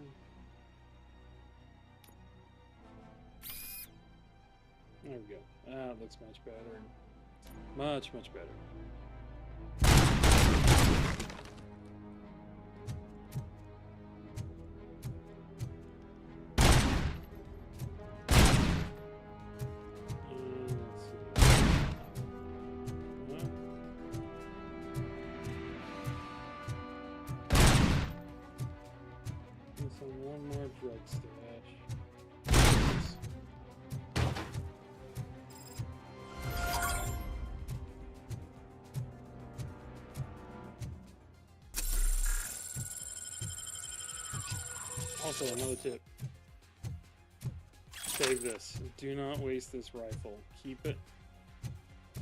There we go. Ah, looks much better. Much, much better. One more drug stash. Also, another tip. Save this. Do not waste this rifle. Keep it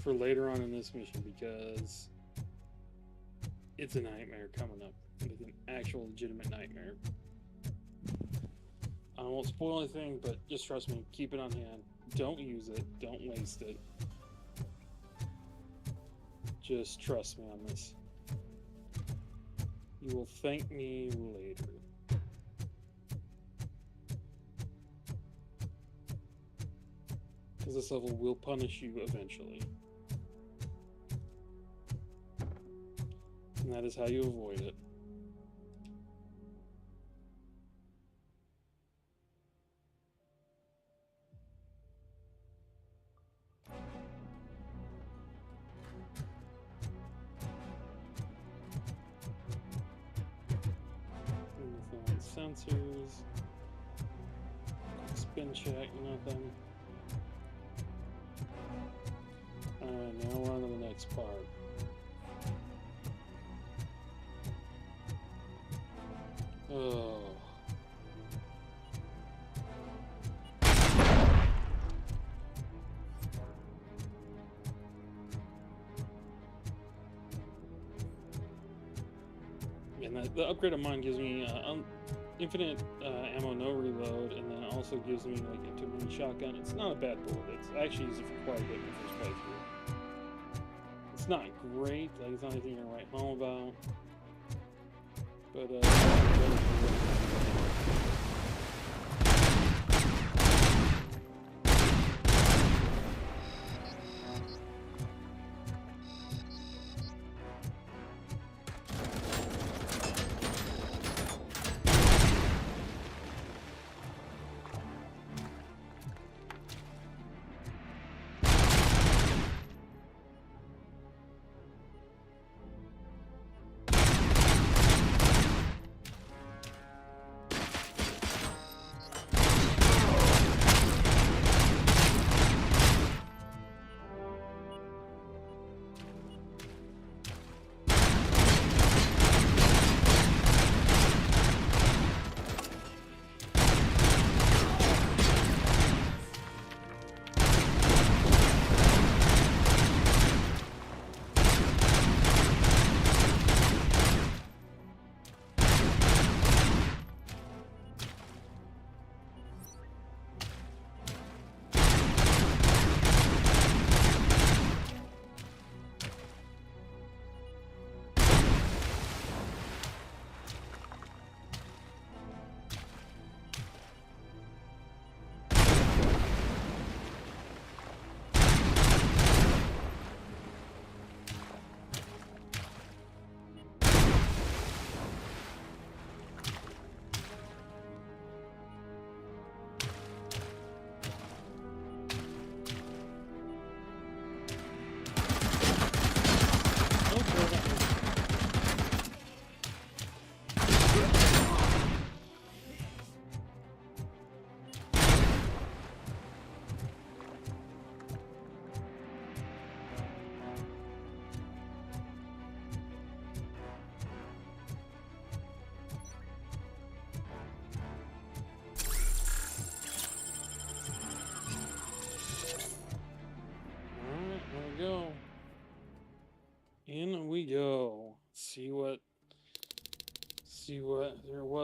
for later on in this mission because it's a nightmare coming up. It's an actual legitimate nightmare. I won't spoil anything, but just trust me, keep it on hand. Don't use it. Don't waste it. Just trust me on this. You will thank me later. Because this level will punish you eventually. And that is how you avoid it. Sensors, spin check, nothing. Alright, now we're on to the next part. Oh. And the upgrade of mine gives me infinite ammo, no reload, and then it also gives me like a 2-minute shotgun. It's not a bad bullet. It's I actually used it for quite a bit in the first playthrough. It's not great, like it's not anything you're gonna write home about. But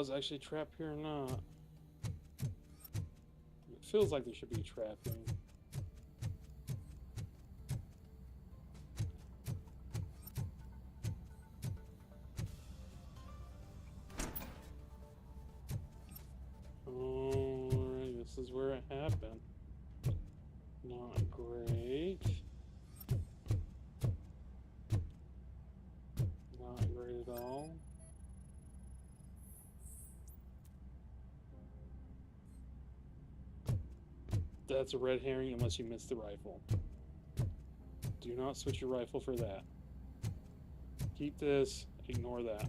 is actually a trap here or not. It feels like there should be a trap here. Alright, this is where it happened. Not great. Not great at all. That's a red herring unless you miss the rifle. Do not switch your rifle for that. Keep this, ignore that.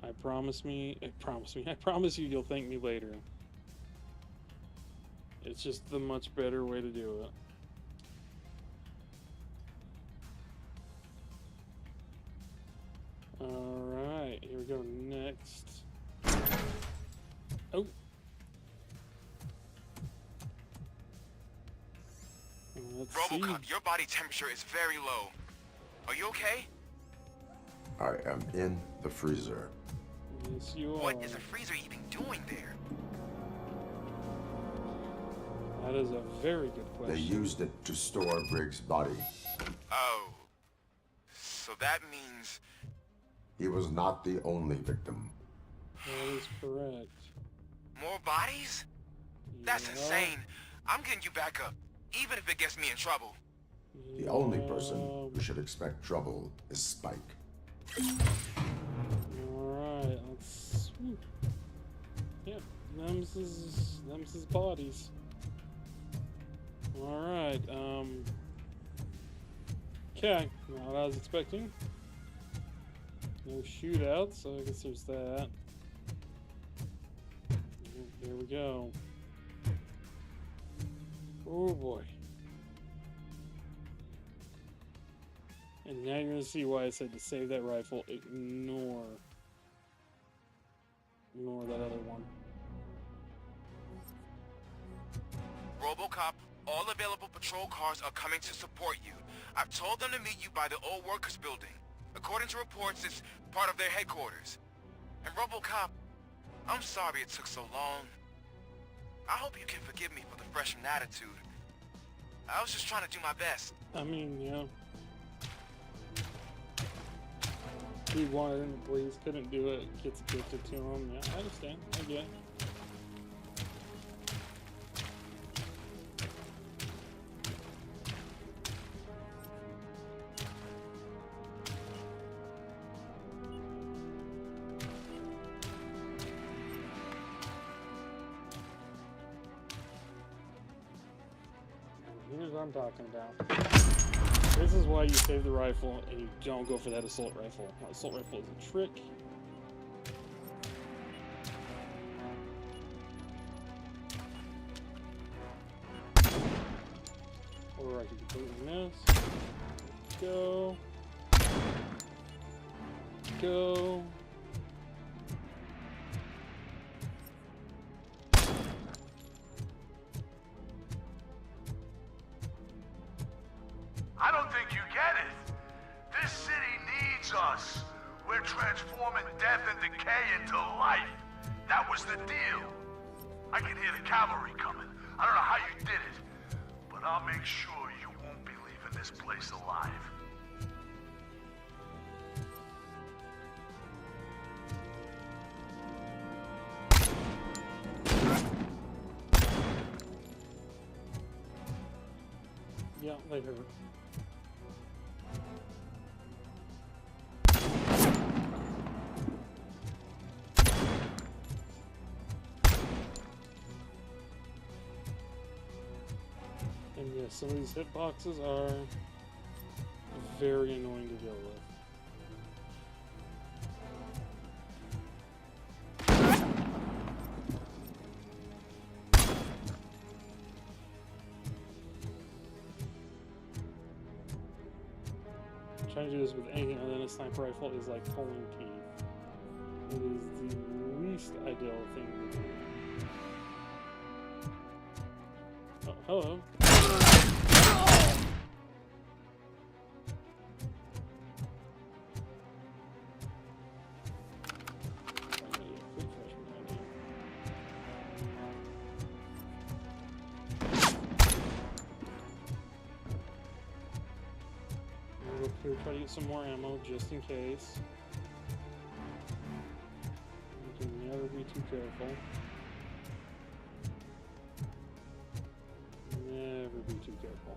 I promise you you'll thank me later. It's just the much better way to do it. Alright, here we go next. Oh! Let's see. Robocop, your body temperature is very low. Are you okay? I am in the freezer. Yes, you are. What is a freezer even doing there? That is a very good question. They used it to store Briggs' body. Oh. So that means... He was not the only victim. That is correct. more bodies? That's Yeah. insane. I'm getting you back up, even if it gets me in trouble. The only person who should expect trouble is Spike. Alright, let's... Yep, them's his bodies. Alright, okay, not what I was expecting. No shootout, so I guess there's that. There we go. Oh boy. And now you're gonna see why I said to save that rifle, ignore that other one. Robocop, all available patrol cars are coming to support you. I've told them to meet you by the old workers building. According to reports, it's part of their headquarters. And Robocop, I'm sorry it took so long. I hope you can forgive me for the freshman attitude. I was just trying to do my best. I mean, yeah. Rewiring the police couldn't do it, gets addicted to him. Yeah, I understand. I get it. Here's what I'm talking about. This is why you save the rifle and you don't go for that assault rifle. That assault rifle is a trick. Or I can completely miss. Go. Go. I don't think you get it. This city needs us. We're transforming death and decay into life. That was the deal. I can hear the cavalry coming. I don't know how you did it, but I'll make sure you won't be leaving this place alive. Yeah, they hurt. And yes, some of these hitboxes are very annoying to deal with. Trying to do this with anything other than a sniper rifle is like pulling teeth. It is the least ideal thing to do. Oh, hello. here, try to get some more ammo just in case. You can never be too careful. Never be too careful.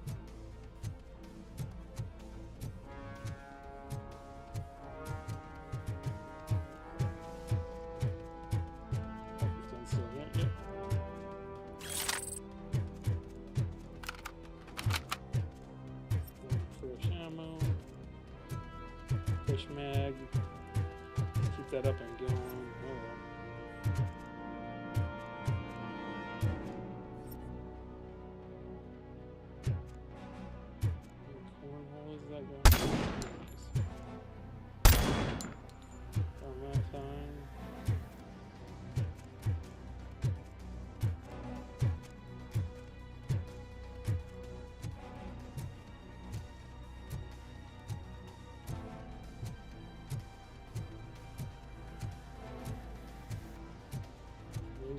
Mag. Keep that up and going. Oh, cornhole is that going? From that time.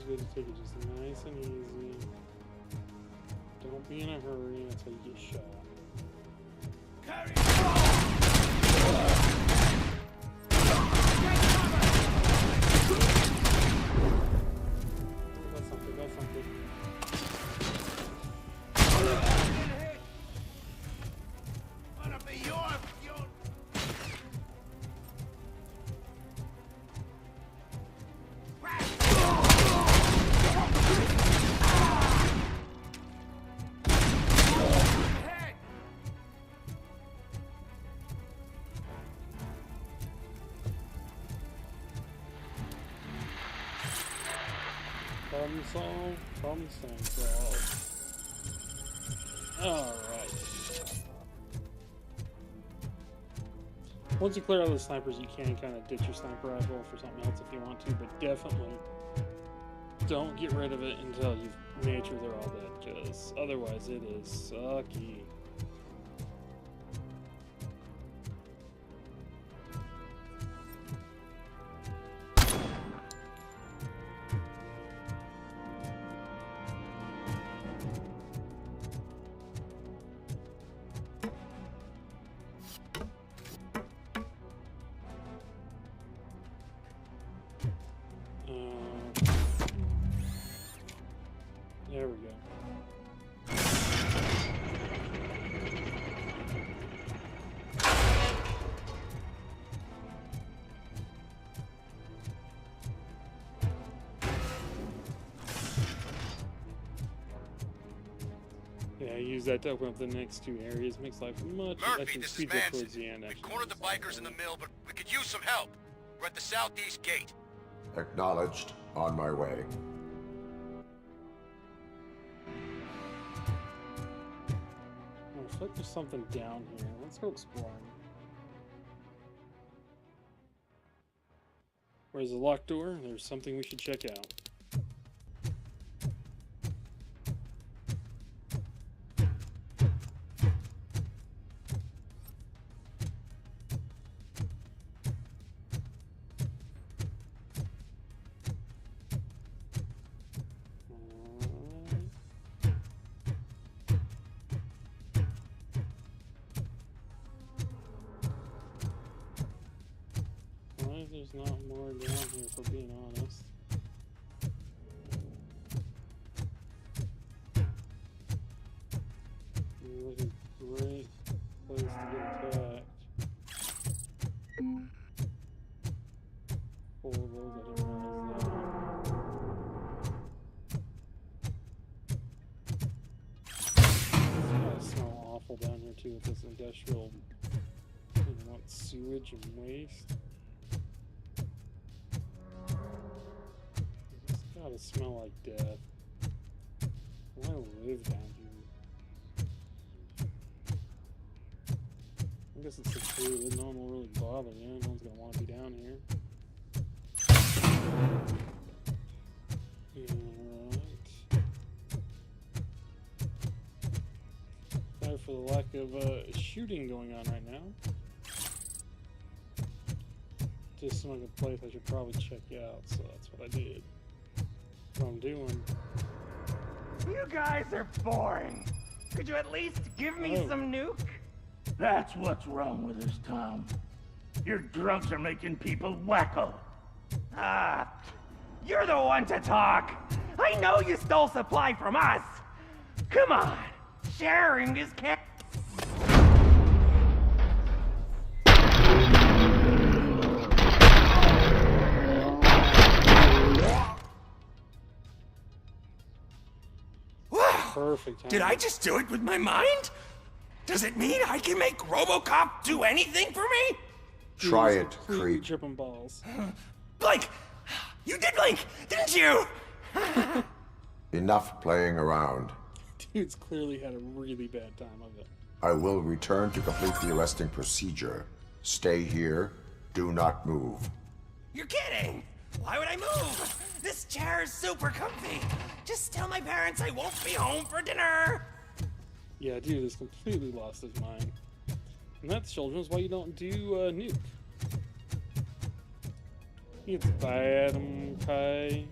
Good to take it just nice and easy. Don't be in a hurry until you get shot. That's something, that's something. Wanna be your Problem solved. Problem solved. Alright. Once you clear out the snipers, you can kind of ditch your sniper rifle for something else if you want to, but definitely don't get rid of it until you've made sure they're all dead, because otherwise it is sucky. There we go. Yeah, use that to open up the next two areas. Makes life much. I Murphy, think this is speeds up Manson. towards the end. We Actually, cornered the bikers in the mill, but we could use some help. We're at the southeast gate. Acknowledged. On my way. Oh, I feel like there's something down here. Let's go exploring. Where's the locked door? There's something we should check out. There's not more down here, for being honest. Like a great place to get attacked. Horrible, I didn't realize that. It's gotta smell awful down here too with this industrial, sewage and waste. Gotta smell like death. Why live down here? I guess it's secluded. No one will really bother you. No one's gonna want to be down here. Alright. Sorry for the lack of shooting going on right now. Just some like a place I should probably check out, so that's what I did. What I'm doing. You guys are boring. Could you at least give me some nuke? That's what's wrong with this town. Your drugs are making people wacko. Ah, you're the one to talk. I know you stole supply from us. Come on, sharing is ca- Perfect timing. Did I just do it with my mind? Does it mean I can make Robocop do anything for me? Try He's it, completely creep. tripping balls. Blink! You did blink, didn't you? Enough playing around. Dude's clearly had a really bad time of it. I will return to complete the arresting procedure. Stay here. Do not move. You're kidding! Why would I move? This chair is super comfy. Just tell my parents I won't be home for dinner. Yeah, dude has completely lost his mind. And that's, children, is why you don't do nuke. It's bad, okay?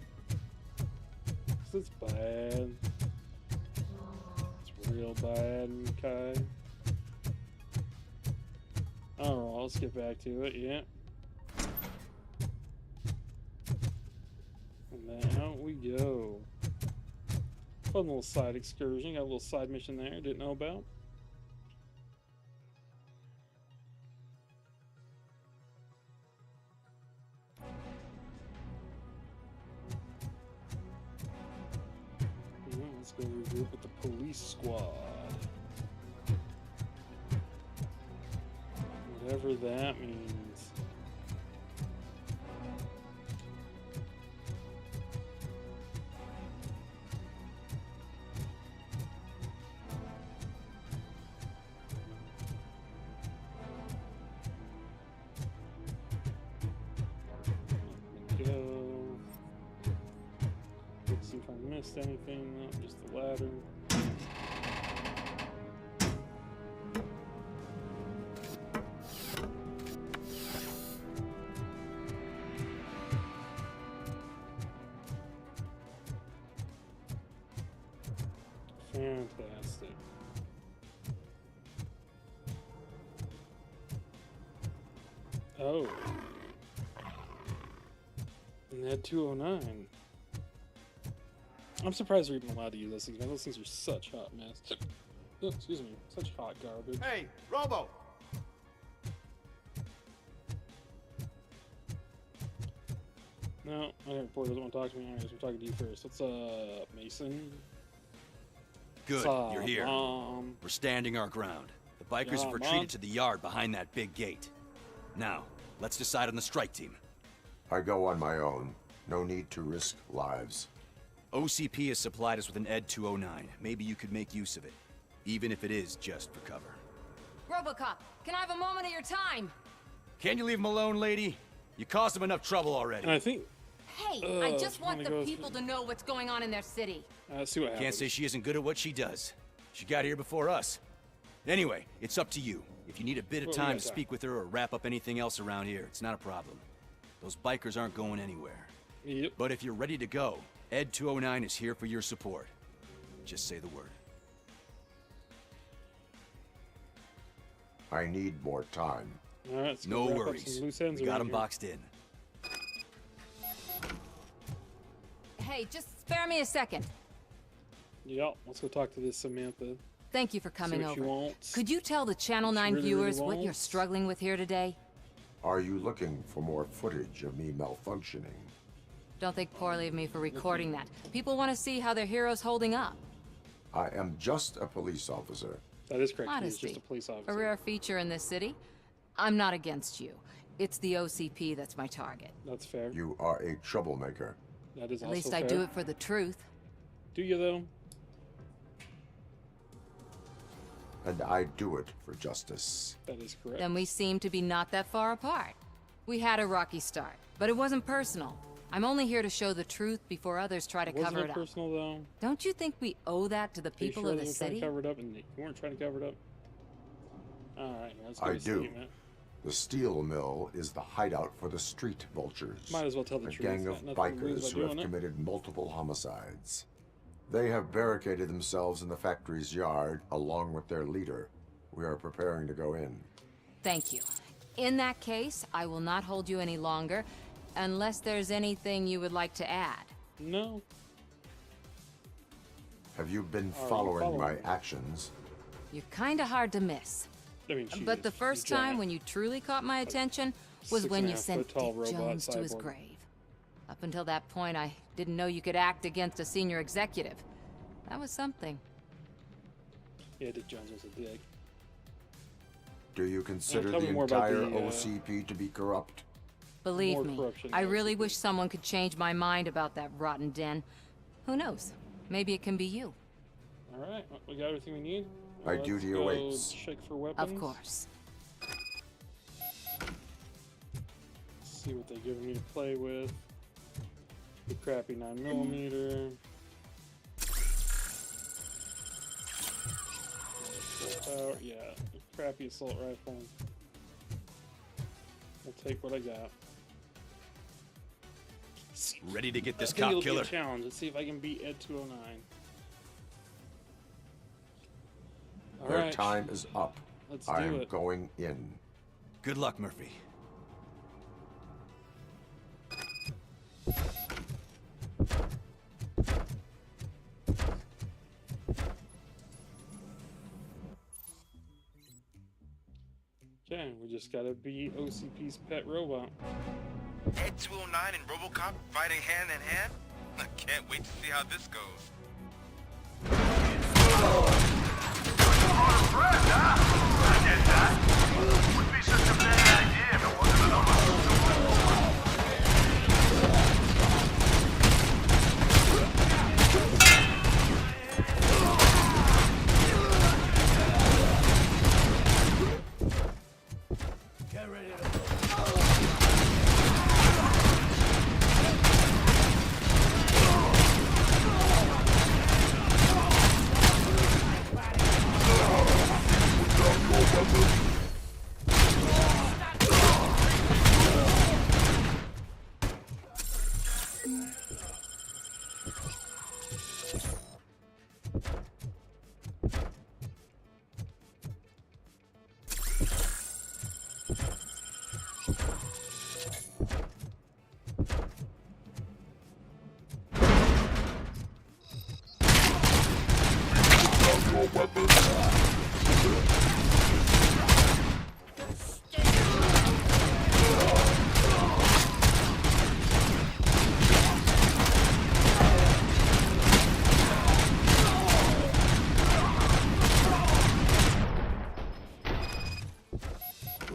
It's bad. It's real bad, okay? Alright, let's get back to it, yeah. And out we go. Fun little side excursion, got a little side mission there, didn't know about. Let's go regroup with the police squad. Whatever that means. See if I missed anything. No, just the ladder. Fantastic. Oh. And that 209. I'm surprised they're even allowed to use those things, man. Those things are such hot mess. Oh, excuse me, such hot garbage. Hey, Robo! No, my report doesn't want to talk to me. Alright, I'm talking to you first. What's up, Mason? Good, What's you're up, here. Mom? We're standing our ground. The bikers Yeah, have retreated Mom? to the yard behind that big gate. Now, let's decide on the strike team. I go on my own. No need to risk lives. OCP has supplied us with an ED 209. Maybe you could make use of it, even if it is just for cover. Robocop, can I have a moment of your time? Can you leave him alone, lady? You caused him enough trouble already. And I think. Hey, I just want the people to know what's going on in their city. See what happens. Can't say she isn't good at what she does. She got here before us. Anyway, it's up to you. If you need a bit of Well, we time got to time. speak with her or wrap up anything else around here, it's not a problem. Those bikers aren't going anywhere. Yep. But if you're ready to go, Ed 209 is here for your support. Just say the word. I need more time. All right, No worries. We got them boxed in. Hey, just spare me a second. Yep, let's go talk to this Samantha. Thank you for coming See what she over. wants. Could you tell the Channel 9 really, viewers really what you're wants. struggling with here today? Are you looking for more footage of me malfunctioning? Don't think poorly of me for recording that. People want to see how their hero's holding up. I am just a police officer. That is correct. He's Honesty. just a police A officer. rare feature in this city. I'm not against you. It's the OCP that's my target. That's fair. You are a troublemaker. That is At also least fair. I do it for the truth. Do you though? And I do it for justice. That is correct. Then we seem to be not that far apart. We had a rocky start, but it wasn't personal. I'm only here to show the truth before others try to Wasn't cover it it up. personal though? Don't you think we owe that to the Are you people sure of they the were trying to city? cover it up, and you weren't trying to cover it up? All right, let's go I to do. statement. The steel mill is the hideout for the street vultures. Might as well tell the a truth. gang Got of nothing to lose bikers by who have doing it. committed multiple homicides. They have barricaded themselves in the factory's yard along with their leader. We are preparing to go in. Thank you. In that case, I will not hold you any longer, unless there's anything you would like to add. No. Have you been Are you following my following? actions? You're kinda hard to miss. I mean, she But is. the first She's time giant. when you truly caught my attention was when you 6.5 sent foot tall Dick robot Jones to his cyborg. grave. Up until that point, I didn't know you could act against a senior executive. That was something. Yeah, Dick Jones was a dick. Do you consider tell the me more about entire the, OCP to be corrupt? Believe More me, corruption I in the really OCP. wish someone could change my mind about that rotten den. Who knows? Maybe it can be you. Alright, well, we got everything we need. My Let's duty go awaits. Check for weapons. Of course. See what they're giving me to play with. The crappy 9mm. Power, yeah, crappy assault rifle. We'll take what I got. Ready to get this I think cop it'll killer? be a challenge. Let's see if I can beat Ed 209. Their Alright. time is up. Let's I do am it. going in. Good luck, Murphy. Okay, we just gotta beat OCP's pet robot. Ed 209 and Robocop fighting hand in hand? I can't wait to see how this goes. Would be such a bad idea if it wasn't enough. Get ready to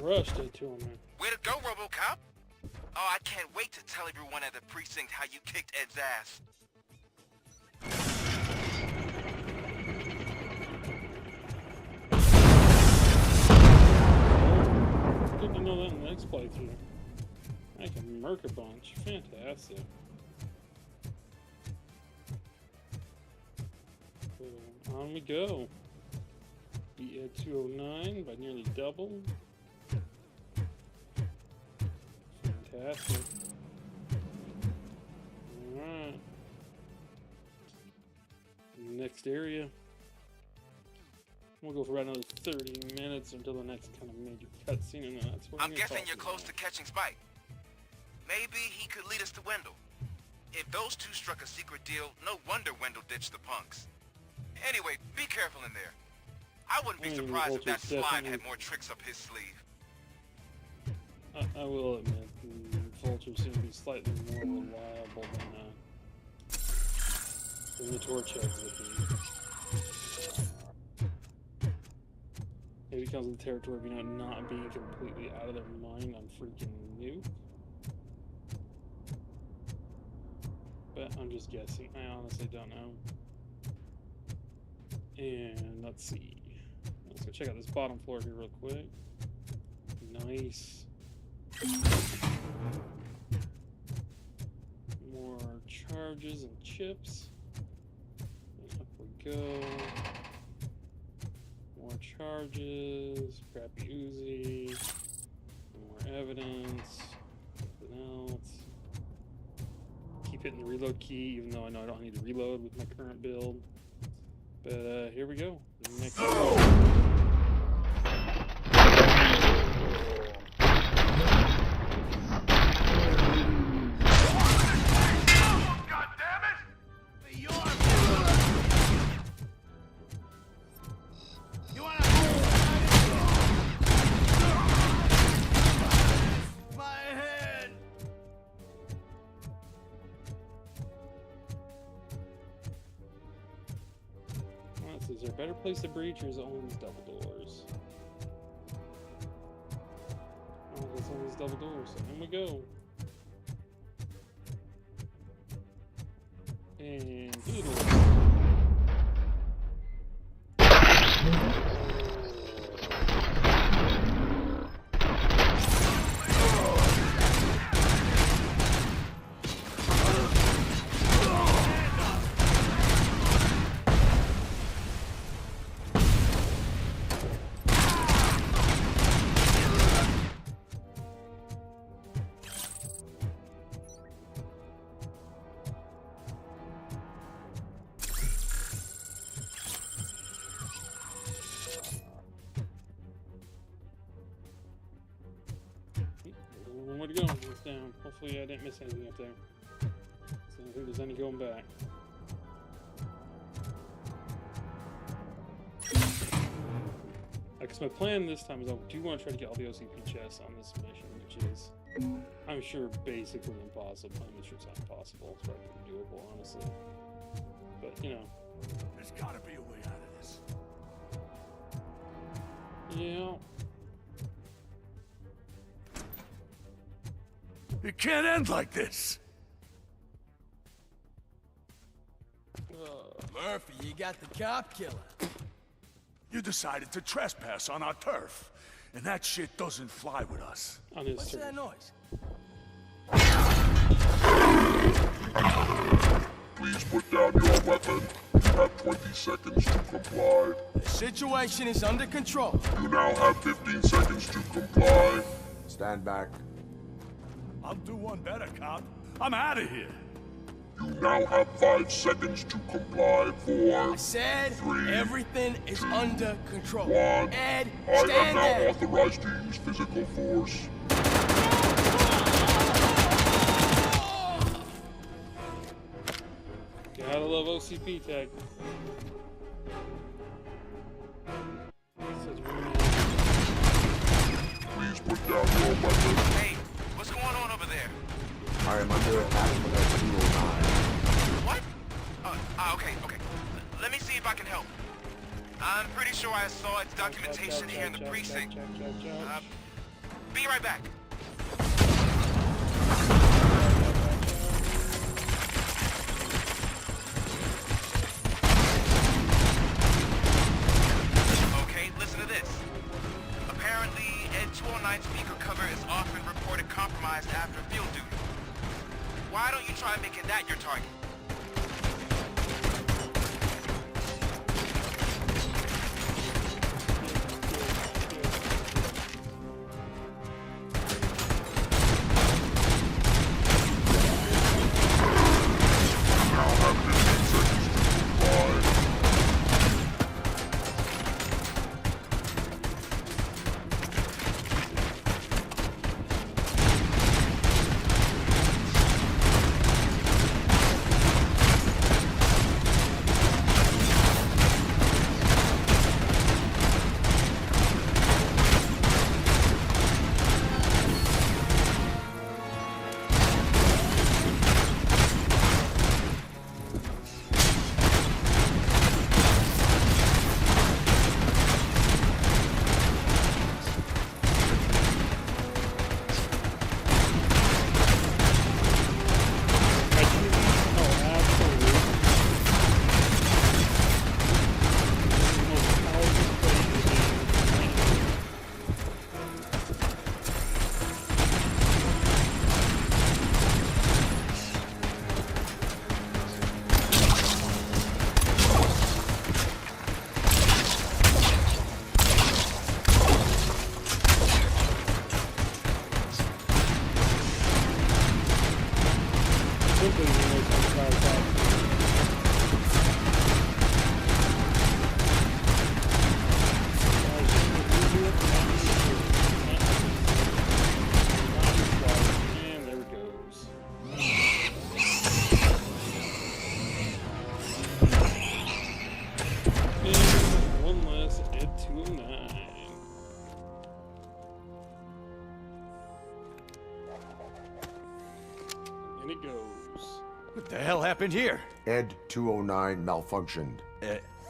Rushed Ed 209. Way to go, Robocop! Oh, I can't wait to tell everyone at the precinct how you kicked Ed's ass. Good to know that in the next playthrough. I can murk a bunch. Fantastic. So, on we go. Beat Ed 209 by nearly double. Fantastic. Alright. Next area. We'll go for about another 30 minutes until the next kind of major cutscene, and then that's where I'm gonna guessing talk you're to close you. to catching Spike. Maybe he could lead us to Wendell. If those two struck a secret deal, no wonder Wendell ditched the punks. Anyway, be careful in there. I wouldn't be surprised if that Vulture's slime had definitely- more tricks up his sleeve. I will admit, Vulture seems to be slightly more reliable than the torch heads would be. Maybe because of the territory of, not being completely out of their mind on freaking Nuke. But I'm just guessing. I honestly don't know. And let's see. Let's go check out this bottom floor here real quick. Nice. More charges and chips. And up we go. More charges. Crappy Uzi. More evidence. Something else. Keep hitting the reload key, even though I know I don't need to reload with my current build. But here we go. Next. Is there a better place to breach, or is it only these double doors? Oh, it's only these double doors. So in we go. And through the door. One more to go. It's down. Hopefully I didn't miss anything up there. So I don't think there's any going back. Because my plan this time is I do want to try to get all the OCP chests on this mission, which is, I'm sure, basically impossible. I'm sure it's not impossible. It's probably doable, honestly. But, you know. There's gotta be a way out of this. Yeah. It can't end like this. Murphy, you got the cop killer. You decided to trespass on our turf, and that shit doesn't fly with us. On his What's turf. that noise? Please put down your weapon. You have 20 seconds to comply. The situation is under control. You now have 15 seconds to comply. Stand back. I'll do one better, cop. I'm out of here. You now have 5 seconds to comply. 4. I said 3. everything is under control. 1. Ed, I am stand now there. authorized to use physical force. Gotta love OCP tag. Please put down your weapon. Hey, what's going on over there? I am under attack from that 209. What? Okay. Let me see if I can help. I'm pretty sure I saw its documentation here in the precinct. Be right back. Okay, listen to this. Apparently, Ed 209 speaker cover is often reported compromised after field duty. Why don't you try making that your target? happened here? Ed 209 malfunctioned.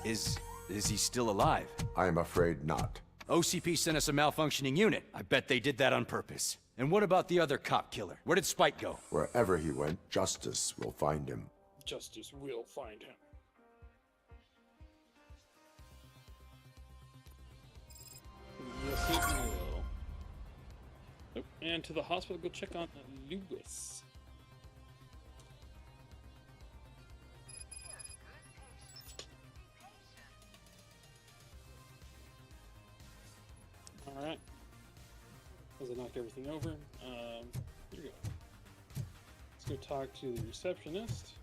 Is he still alive? I am afraid not. OCP sent us a malfunctioning unit. I bet they did that on purpose. And what about the other cop killer? Where did Spike go? Wherever he went, justice will find him. Justice will find him. Yes, it will. Oh, and to the hospital, go check on Lewis. Alright. As I knock everything over, here we go. Let's go talk to the receptionist.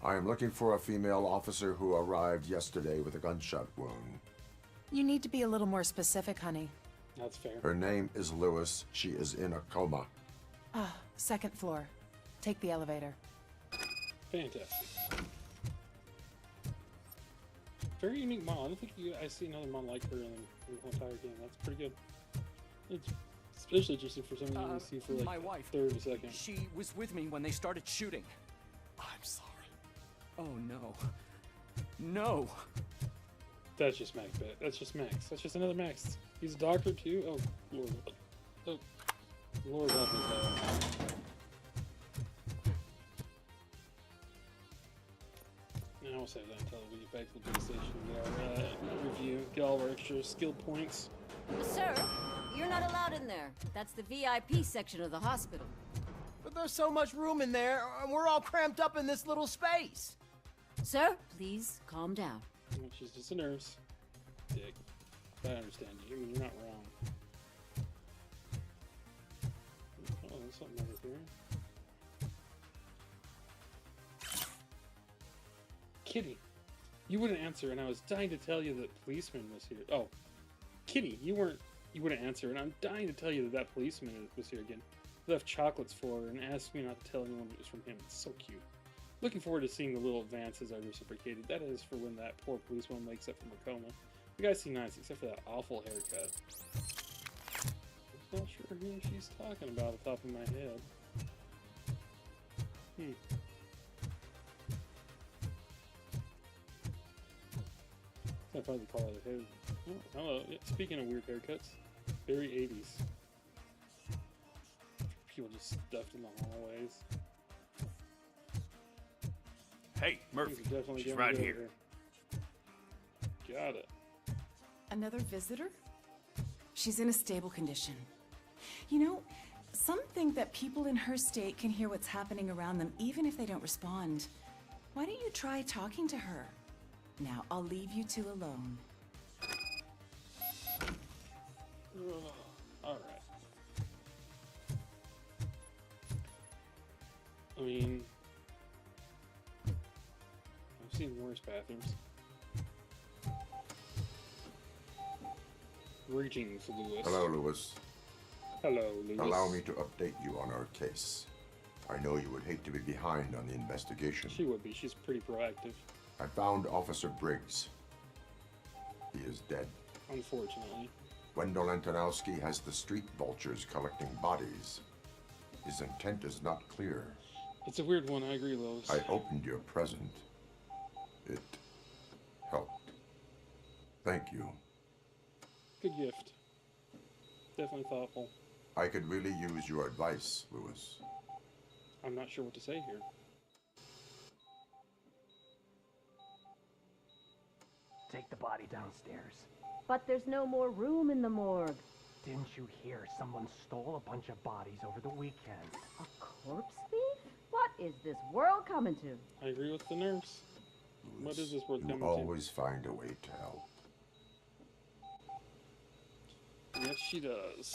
I am looking for a female officer who arrived yesterday with a gunshot wound. You need to be a little more specific, honey. That's fair. Her name is Lewis. She is in a coma. Ah, second floor. Take the elevator. Fantastic. Very unique model. I don't think I see another model like her in the whole entire game. That's pretty good. It's especially interesting for something you see for like my wife. a third of a second. She was with me when they started shooting. I'm sorry. Oh no. No. That's just Max. That's just Max. That's just another Max. He's a doctor too. Oh Lord. Oh Lord help me. Now we'll save that until we get back to the police station and get our review, get all of our extra skill points. Sir, you're not allowed in there. That's the VIP section of the hospital. But there's so much room in there, and we're all cramped up in this little space. Sir, please calm down. Oh, she's just a nurse. Dick. I understand you. I mean, you're not wrong. Oh, there's something over here. Kitty, you wouldn't answer, and I was dying to tell you that policeman was here. Oh, Kitty, you wouldn't answer, and I'm dying to tell you that that policeman was here again. He left chocolates for her and asked me not to tell anyone it was from him. It's so cute. Looking forward to seeing the little advances I reciprocated. That is for when that poor policewoman wakes up from her coma. You guys seem nice, except for that awful haircut. I'm not sure who she's talking about off the top of my head. I'd probably call it a hair. Oh, hello. Yeah, speaking of weird haircuts, very 80s. People just stuffed in the hallways. Hey, Murphy, Things are definitely she's getting right good here. over Got it. Another visitor? She's in a stable condition. You know, some think that people in her state can hear what's happening around them even if they don't respond. Why don't you try talking to her? Now, I'll leave you two alone. Alright. I mean, I've seen worse bathrooms. Greetings, Lewis. Hello, Lewis. Hello, Lewis. Allow me to update you on our case. I know you would hate to be behind on the investigation. She would be. She's pretty proactive. I found Officer Briggs. He is dead. Unfortunately. Wendell Antonowski has the street vultures collecting bodies. His intent is not clear. It's a weird one, I agree, Lois. I opened your present. It helped. Thank you. Good gift. Definitely thoughtful. I could really use your advice, Lewis. I'm not sure what to say here. Take the body downstairs. But there's no more room in the morgue. Didn't you hear someone stole a bunch of bodies over the weekend? A corpse thief? What is this world coming to? I agree with the nurse. What is this world You coming to? always find a way to help. Yes, she does.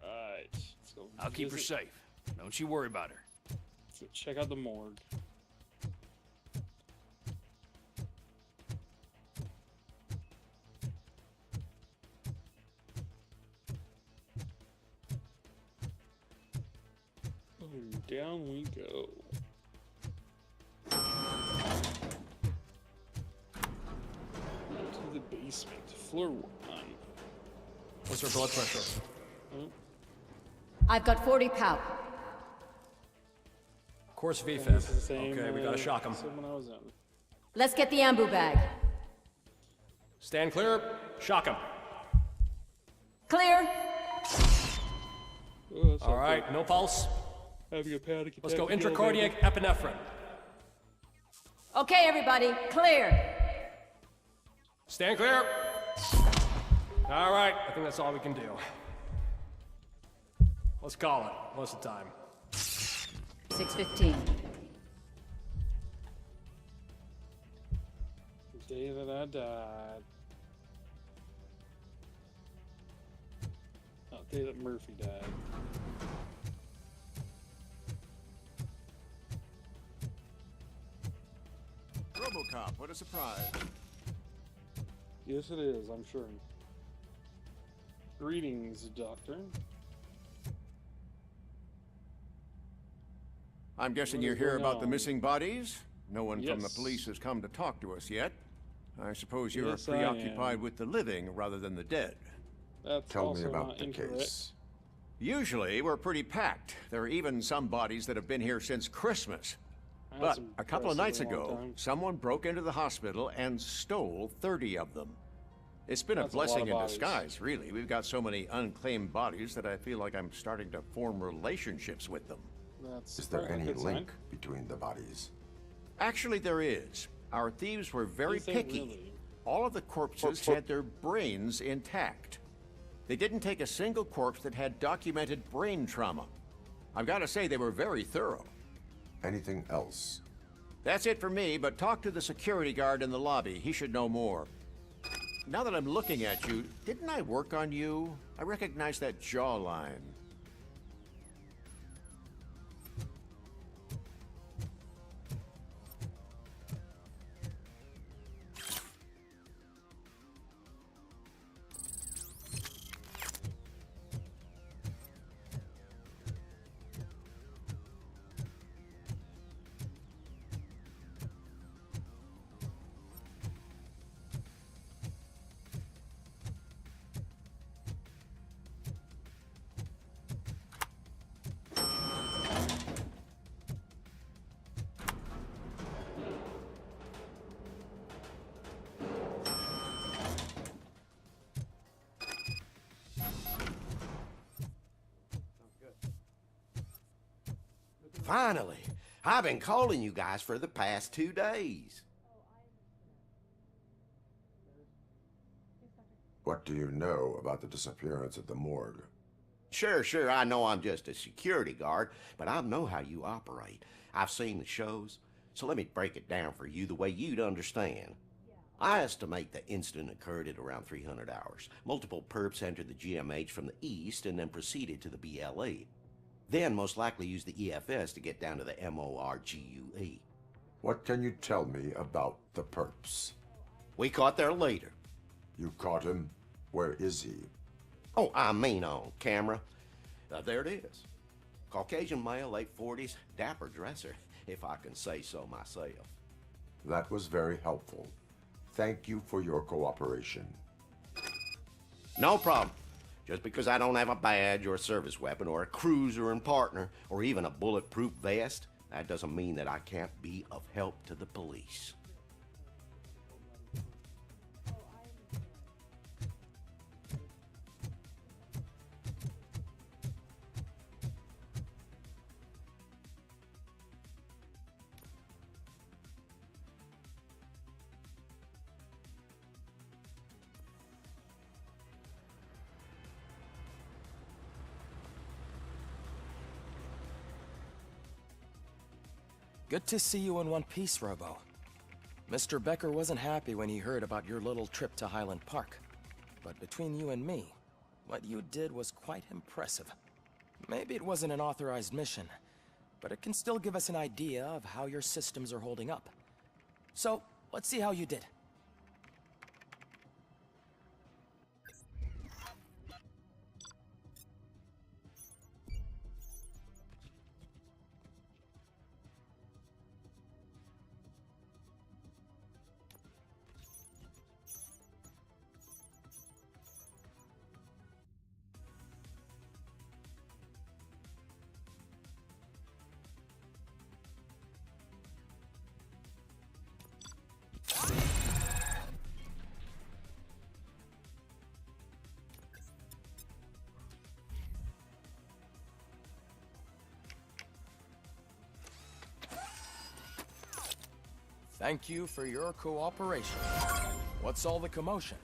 Alright, let's go. I'll keep her safe. Don't you worry about her. Let's go check out the morgue. Boom, down we go. To the basement, floor 1. What's her blood pressure? Oh. I've got 40 pow. Course This VFib. is the same, Okay, we gotta shock him. same one I was in. Let's get the ambu bag. Stand clear. Shock him. Clear. Oh, that's All not right, good. no pulse. Having a panic attack. Let's go in the intracardiac elevator. epinephrine. Okay, everybody, clear. Stand clear. All right, I think that's all we can do. Let's call it. Most of the time. 6:15. The day that I died. Oh, the day that Murphy died. Robocop, what a surprise. Yes, it is, I'm sure. Greetings, Doctor. I'm guessing What you're is here going about the on? missing bodies? No one from the Yes. police has come to talk to us yet. I suppose you're Yes, I preoccupied am. with the living rather than the dead. That's Tell me also about not the incorrect. case. Usually, we're pretty packed. There are even some bodies that have been here since Christmas. That's But a couple of nights impressively long ago, time. someone broke into the hospital and stole 30 of them. It's been That's a a lot blessing of in bodies. disguise, really. We've got so many unclaimed bodies that I feel like I'm starting to form relationships with them. That's Is there probably a any good sign. link between the bodies? Actually, there is. Our thieves were very Is there picky. really? All of the corpses had their brains intact. They didn't take a single corpse that had documented brain trauma. I've got to say, they were very thorough. Anything else? That's it for me, but talk to the security guard in the lobby. He should know more. Now that I'm looking at you, didn't I work on you? I recognize that jawline. Finally, I've been calling you guys for the past 2 days. What do you know about the disappearance at the morgue? Sure, I know I'm just a security guard, but I know how you operate. I've seen the shows, so let me break it down for you the way you'd understand. I estimate the incident occurred at around 300 hours. Multiple perps entered the GMH from the east and then proceeded to the BLE. Then most likely used the EFS to get down to the MORGUE. What can you tell me about the perps? We caught their leader. You caught him? Where is he? Oh, I mean on camera. There it is. Caucasian male, late 40s, dapper dresser, if I can say so myself. That was very helpful. Thank you for your cooperation. No problem. Just because I don't have a badge or a service weapon or a cruiser and partner or even a bulletproof vest, that doesn't mean that I can't be of help to the police. Good to see you in one piece, Robo. Mr. Becker wasn't happy when he heard about your little trip to Highland Park. But between you and me, what you did was quite impressive. Maybe it wasn't an authorized mission, but it can still give us an idea of how your systems are holding up. So, let's see how you did. Thank you for your cooperation. What's all the commotion?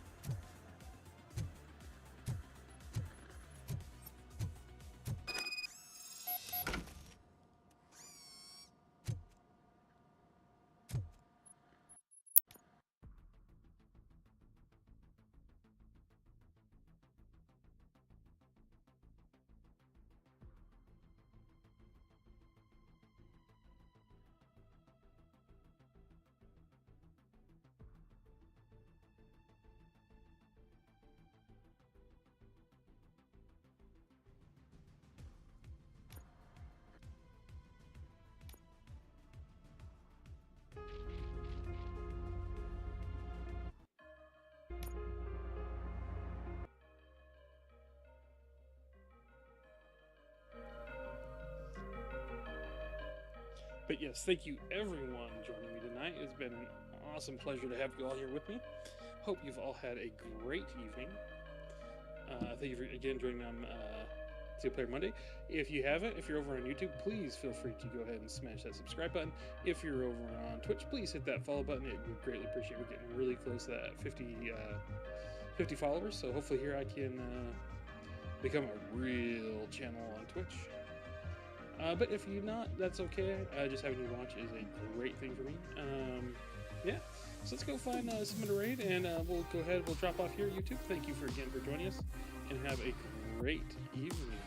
But yes, thank you everyone joining me tonight. It's been an awesome pleasure to have you all here with me. Hope you've all had a great evening. Thank you for again joining me on Two Player Monday. If you haven't, if you're over on YouTube, please feel free to go ahead and smash that subscribe button. If you're over on Twitch, please hit that follow button. It would greatly appreciate it. We're getting really close to that 50 followers. So hopefully here I can become a real channel on Twitch. But if you're not, that's okay. Just having you watch is a great thing for me. Yeah, so let's go find someone to raid, and we'll go ahead. We'll drop off here, YouTube. Thank you again for joining us, and have a great evening.